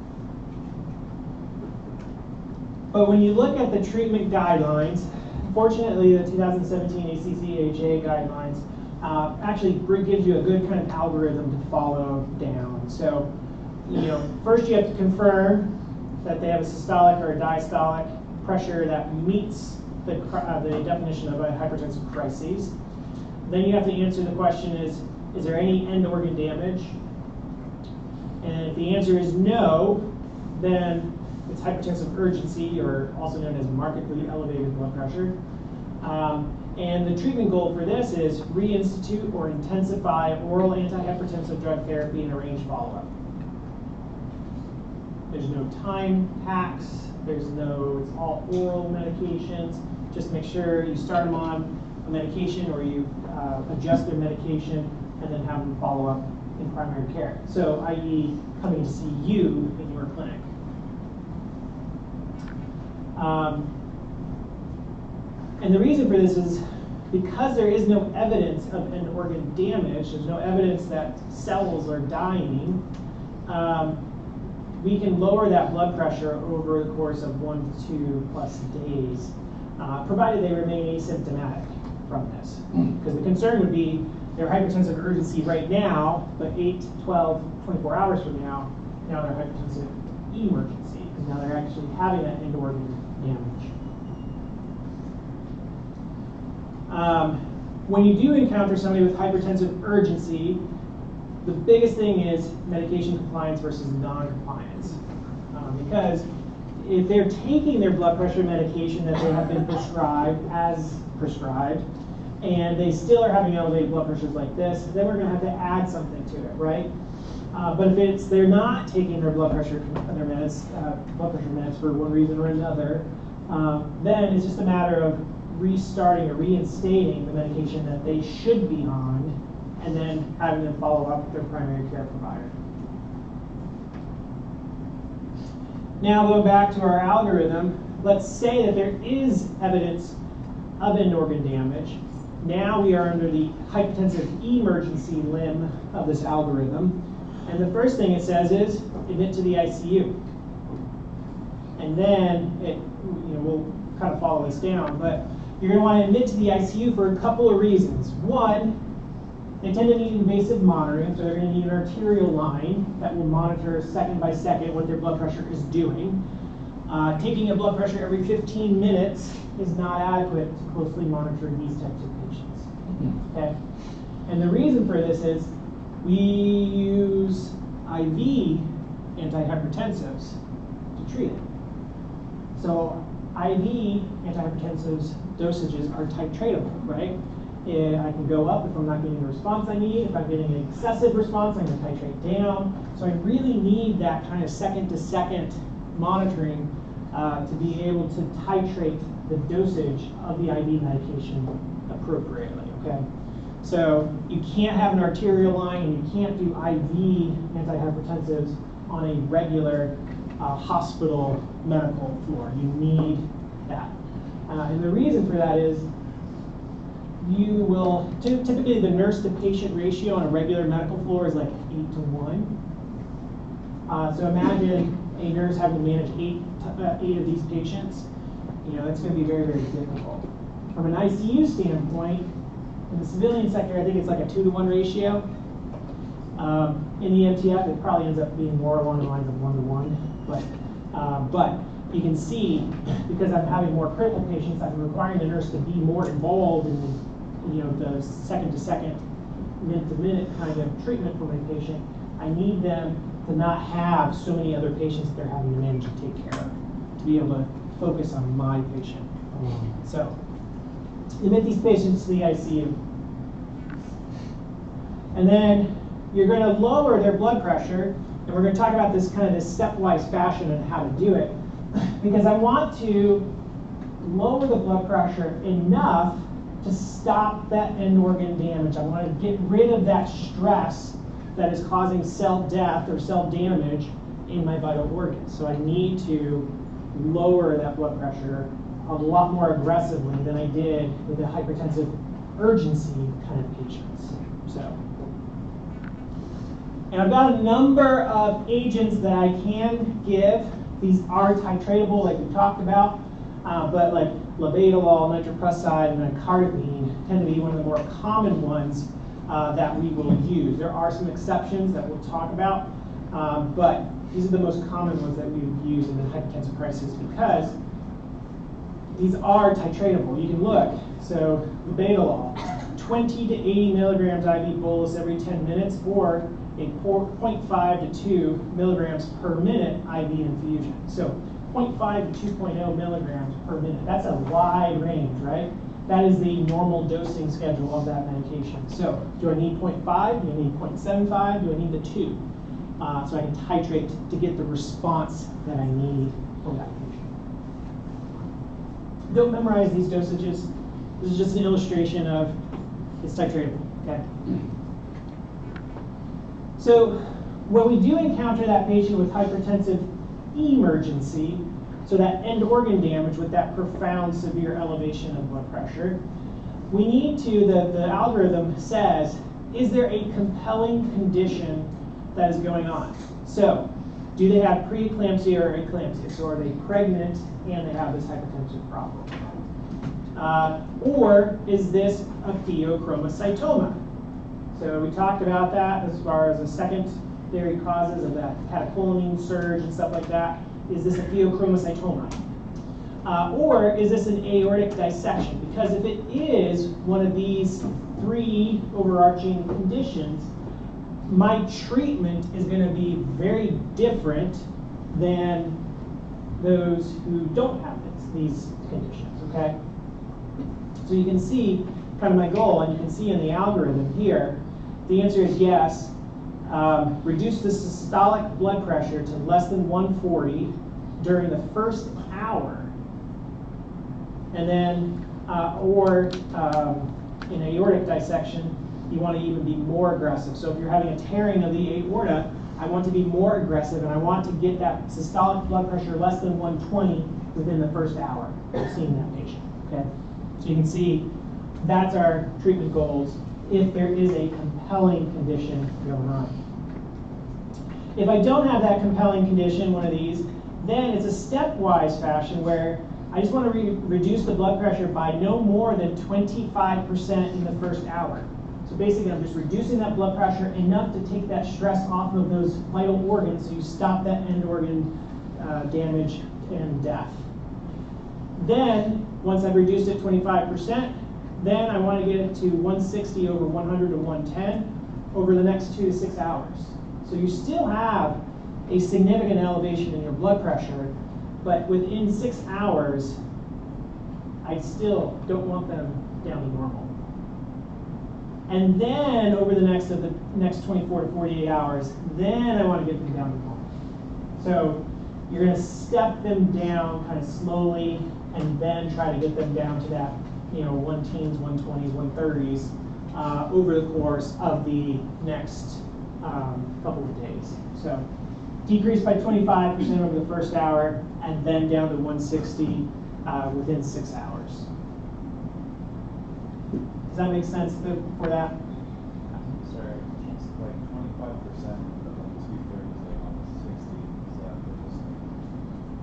S1: But when you look at the treatment guidelines, fortunately the 2017 ACC/AHA guidelines actually gives you a good kind of algorithm to follow down. So, first you have to confirm that they have a systolic or a diastolic pressure that meets the definition of a hypertensive crisis. Then you have to answer the question is there any end organ damage? And if the answer is no, then it's hypertensive urgency, or also known as markedly elevated blood pressure. And the treatment goal for this is reinstitute or intensify oral antihypertensive drug therapy and arrange follow-up. There's no time hacks. It's all oral medications. Just make sure you start them on a medication or you adjust their medication and then have them follow up in primary care. So, i.e. coming to see you in your clinic. And the reason for this is because there is no evidence of end organ damage, there's no evidence that cells are dying, we can lower that blood pressure over the course of 1 to 2+ days, provided they remain asymptomatic from this. Because the concern would be they're hypertensive urgency right now, but 8, 12, 24 hours from now they're hypertensive emergency, because now they're actually having that end organ damage. When you do encounter somebody with hypertensive urgency, the biggest thing is medication compliance versus non-compliance. Because if they're taking their blood pressure medication that they have been prescribed as prescribed, and they still are having elevated blood pressures like this, then we're going to have to add something to it, right? But if they're not taking their blood pressure meds for one reason or another, then it's just a matter of restarting or reinstating the medication that they should be on, and then having them follow up with their primary care provider. Now going back to our algorithm, let's say that there is evidence of end organ damage. Now we are under the hypertensive emergency limb of this algorithm. And the first thing it says is admit to the ICU. And then we'll kind of follow this down, but you're going to want to admit to the ICU for a couple of reasons. One, they tend to need invasive monitoring, so they're going to need an arterial line that will monitor second by second what their blood pressure is doing. Taking a blood pressure every 15 minutes is not adequate to closely monitor these types of patients. Okay? And the reason for this is we use IV antihypertensives to treat it. So IV antihypertensives dosages are titratable, right? I can go up if I'm not getting the response I need. If I'm getting an excessive response, I'm going to titrate down. So I really need that kind of second-to-second monitoring to be able to titrate the dosage of the IV medication appropriately, okay? So you can't have an arterial line and you can't do IV antihypertensives on a regular hospital medical floor. You need that. And the reason for that is you will, typically the nurse to patient ratio on a regular medical floor is like 8 to 1. So imagine a nurse having to manage eight of these patients. That's going to be very, very difficult. From an ICU standpoint, in the civilian sector, I think it's like a 2 to 1 ratio. In the MTF, it probably ends up being more along the lines of 1 to 1. But you can see, because I'm having more critical patients, I'm requiring the nurse to be more involved in the second-to-second, minute-to-minute kind of treatment for my patient. I need them to not have so many other patients that they're having to manage and take care of, to be able to focus on my patient. So, admit these patients to the ICU. And then you're going to lower their blood pressure, and we're going to talk about this kind of this stepwise fashion and how to do it, because I want to lower the blood pressure enough to stop that end organ damage. I want to get rid of that stress that is causing cell death or cell damage in my vital organs. So I need to lower that blood pressure a lot more aggressively than I did with the hypertensive urgency kind of patients. And I've got a number of agents that I can give. These are titratable, like we talked about, but like labetalol, nitroprusside, and cardamine tend to be one of the more common ones that we will use. There are some exceptions that we'll talk about, but these are the most common ones that we would use in the hypertensive crisis because these are titratable. You can look. So labetalol, 20 to 80 milligrams IV bolus every 10 minutes, or a 0.5 to 2 milligrams per minute IV infusion. So 0.5 to 2.0 milligrams per minute. That's a wide range, right? That is the normal dosing schedule of that medication. So do I need 0.5? Do I need 0.75? Do I need the 2? So I can titrate to get the response that I need for that patient. Don't memorize these dosages. This is just an illustration of it's titratable, okay? So when we do encounter that patient with hypertensive emergency, So that end organ damage with that profound severe elevation of blood pressure. We need to, the algorithm says, is there a compelling condition that is going on? So, do they have preeclampsia or eclampsia? So are they pregnant and they have this hypertensive problem? Or is this a pheochromocytoma? So we talked about that as far as the secondary causes of that catecholamine surge and stuff like that. Is this a pheochromocytoma? Or is this an aortic dissection? Because if it is one of these three overarching conditions, my treatment is going to be very different than those who don't have these conditions, okay? So you can see kind of my goal, and you can see in the algorithm here, the answer is yes. Reduce the systolic blood pressure to less than 140 during the first hour. And then, in aortic dissection, you want to even be more aggressive. So if you're having a tearing of the aorta, I want to be more aggressive, and I want to get that systolic blood pressure less than 120 within the first hour of seeing that patient. Okay, so you can see that's our treatment goals if there is a compelling condition going on. If I don't have that compelling condition, one of these, then it's a stepwise fashion where I just want to reduce the blood pressure by no more than 25% in the first hour. So basically, I'm just reducing that blood pressure enough to take that stress off of those vital organs so you stop that end organ damage and death. Then, once I've reduced it 25%, then I want to get it to 160 over 100 to 110 over the next 2 to 6 hours. So you still have a significant elevation in your blood pressure, but within 6 hours, I still don't want them down to normal. And then over the next 24 to 48 hours, then I want to get them down to normal. So you're going to step them down kind of slowly, and then try to get them down to that, 110s, 120s, 130s over the course of the next couple of days. So decrease by 25% over the first hour, and then down to 160 within 6 hours. Does that make sense for that?
S2: Sorry, it's like 25% of 230 is like almost 60. So that would just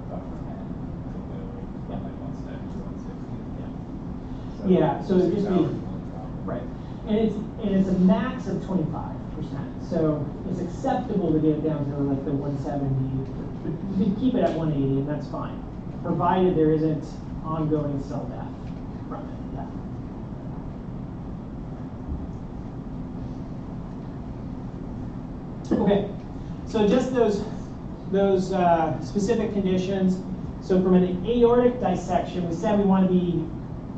S2: about 10 to literally from like 170 to 160.
S1: Yeah. So it just be right, and it's a max of 25%. So it's acceptable to get it down to like the 170. But you can keep it at 180, and that's fine, provided there isn't ongoing cell death from it. Yeah. Okay, so just those specific conditions. So from an aortic dissection, we said we want to be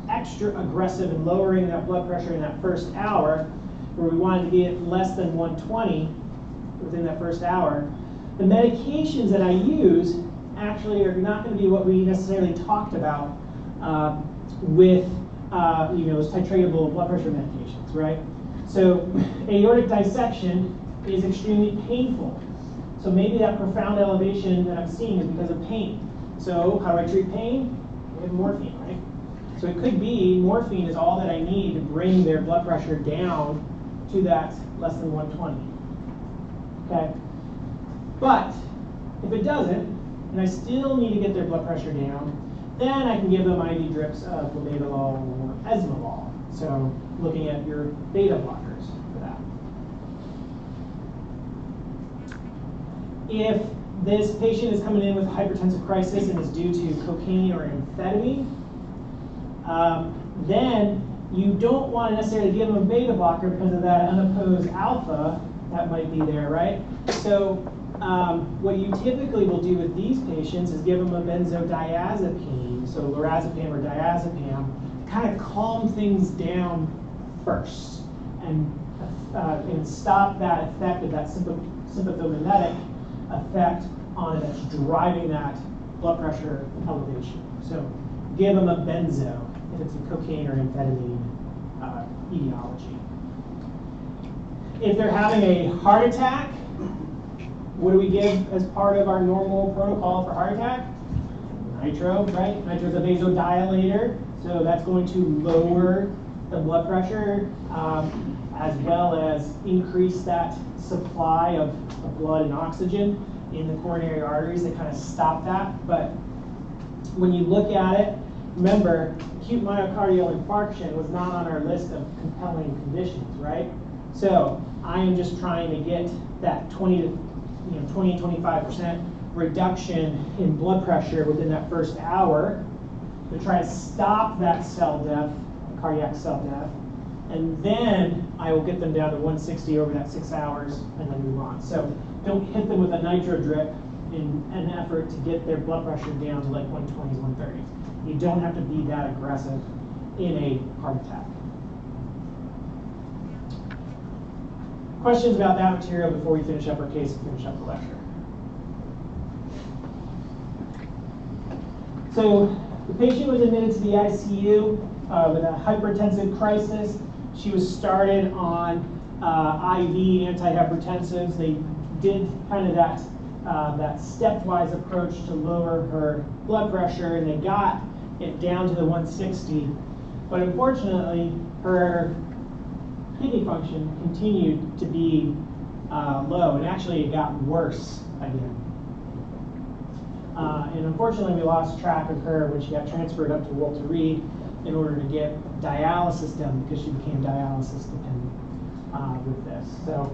S1: extra aggressive in lowering that blood pressure in that first hour, where we wanted to get less than 120 within that first hour. The medications that I use actually are not going to be what we necessarily talked about with those titratable blood pressure medications, right? So aortic dissection is extremely painful. So maybe that profound elevation that I'm seeing is because of pain. So how do I treat pain? We have morphine, right? So it could be morphine is all that I need to bring their blood pressure down to that less than 120. Okay? But if it doesn't, and I still need to get their blood pressure down, then I can give them IV drips of labetalol or esmolol. So looking at your beta blockers for that. If this patient is coming in with hypertensive crisis and is due to cocaine or amphetamine, then you don't want to necessarily give them a beta blocker because of that unopposed alpha that might be there, right? So what you typically will do with these patients is give them a benzodiazepine, so lorazepam or diazepam, kind of calm things down first and stop that effect of that sympathomimetic effect on it that's driving that blood pressure elevation. So give them a benzo if it's a cocaine or amphetamine etiology. If they're having a heart attack, what do we give as part of our normal protocol for heart attack? nitro, right? Nitro is a vasodilator, so that's going to lower the blood pressure as well as increase that supply of blood and oxygen in the coronary arteries that kind of stop that. But when you look at it, remember, acute myocardial infarction was not on our list of compelling conditions, right? So I am just trying to get that 20-25% reduction in blood pressure within that first hour to try to stop that cell death, cardiac cell death, and then I will get them down to 160 over that 6 hours and then move on. So don't hit them with a nitro drip in an effort to get their blood pressure down to like 120s, 130s. You don't have to be that aggressive in a heart attack. Questions about that material before we finish up our case and finish up the lecture? So the patient was admitted to the ICU with a hypertensive crisis. She was started on IV antihypertensives. They did kind of that stepwise approach to lower her blood pressure, and they got it down to the 160. But unfortunately, her kidney function continued to be low, and actually it got worse again. And unfortunately, we lost track of her when she got transferred up to Walter Reed in order to get dialysis done because she became dialysis dependent with this. So,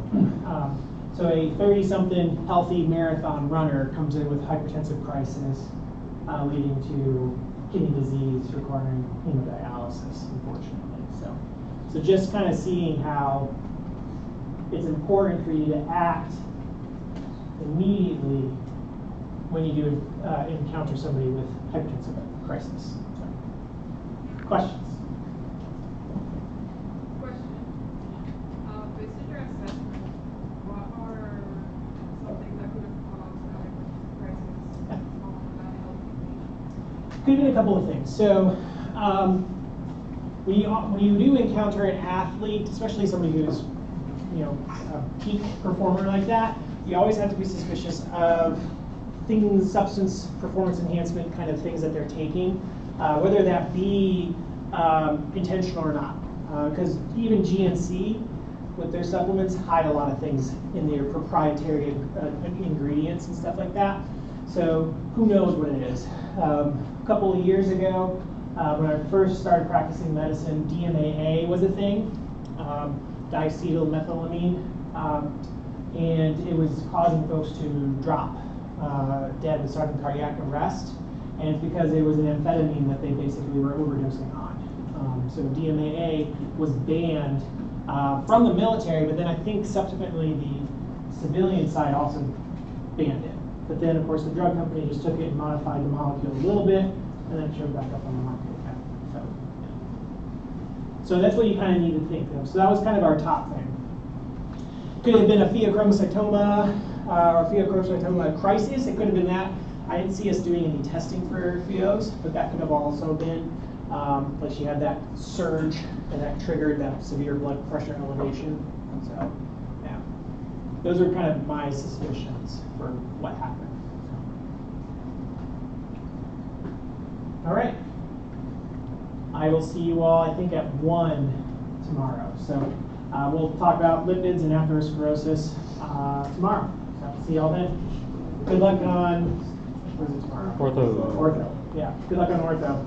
S1: so a 30-something healthy marathon runner comes in with hypertensive crisis, leading to kidney disease requiring hemodialysis, unfortunately. So just kind of seeing how it's important for you to act immediately when you do encounter somebody with hypertensive crisis. So, questions?
S3: Question. Based on your assessment, what are some things that could have caused a hypertensive crisis on that healthy patient?
S1: Could be a couple of things. So when you do encounter an athlete, especially somebody who's a peak performer like that, you always have to be suspicious of things, substance performance enhancement kind of things that they're taking, whether that be intentional or not. Because even GNC, with their supplements, hide a lot of things in their proprietary ingredients and stuff like that. So who knows what it is. A couple of years ago, when I first started practicing medicine, DMAA was a thing, diacetylmethylamine, and it was causing folks to drop dead with sudden cardiac arrest, and it's because it was an amphetamine that they basically were overdosing on. So DMAA was banned from the military, but then I think subsequently the civilian side also banned it. But then, of course, the drug company just took it and modified the molecule a little bit, and then it showed back up on the market again. So that's what you kind of need to think of. So that was kind of our top thing. Could have been a pheochromocytoma or pheochromocytoma crisis. It could have been that. I didn't see us doing any testing for pheos, but that could have also been like she had that surge and that triggered that severe blood pressure elevation. So yeah, those are kind of my suspicions for what happened. All right. I will see you all, I think, at 1 tomorrow. So we'll talk about lipids and atherosclerosis tomorrow. So see y'all then. Good luck on, what is it tomorrow?
S4: Ortho.
S1: Ortho. Yeah. Good luck on ortho.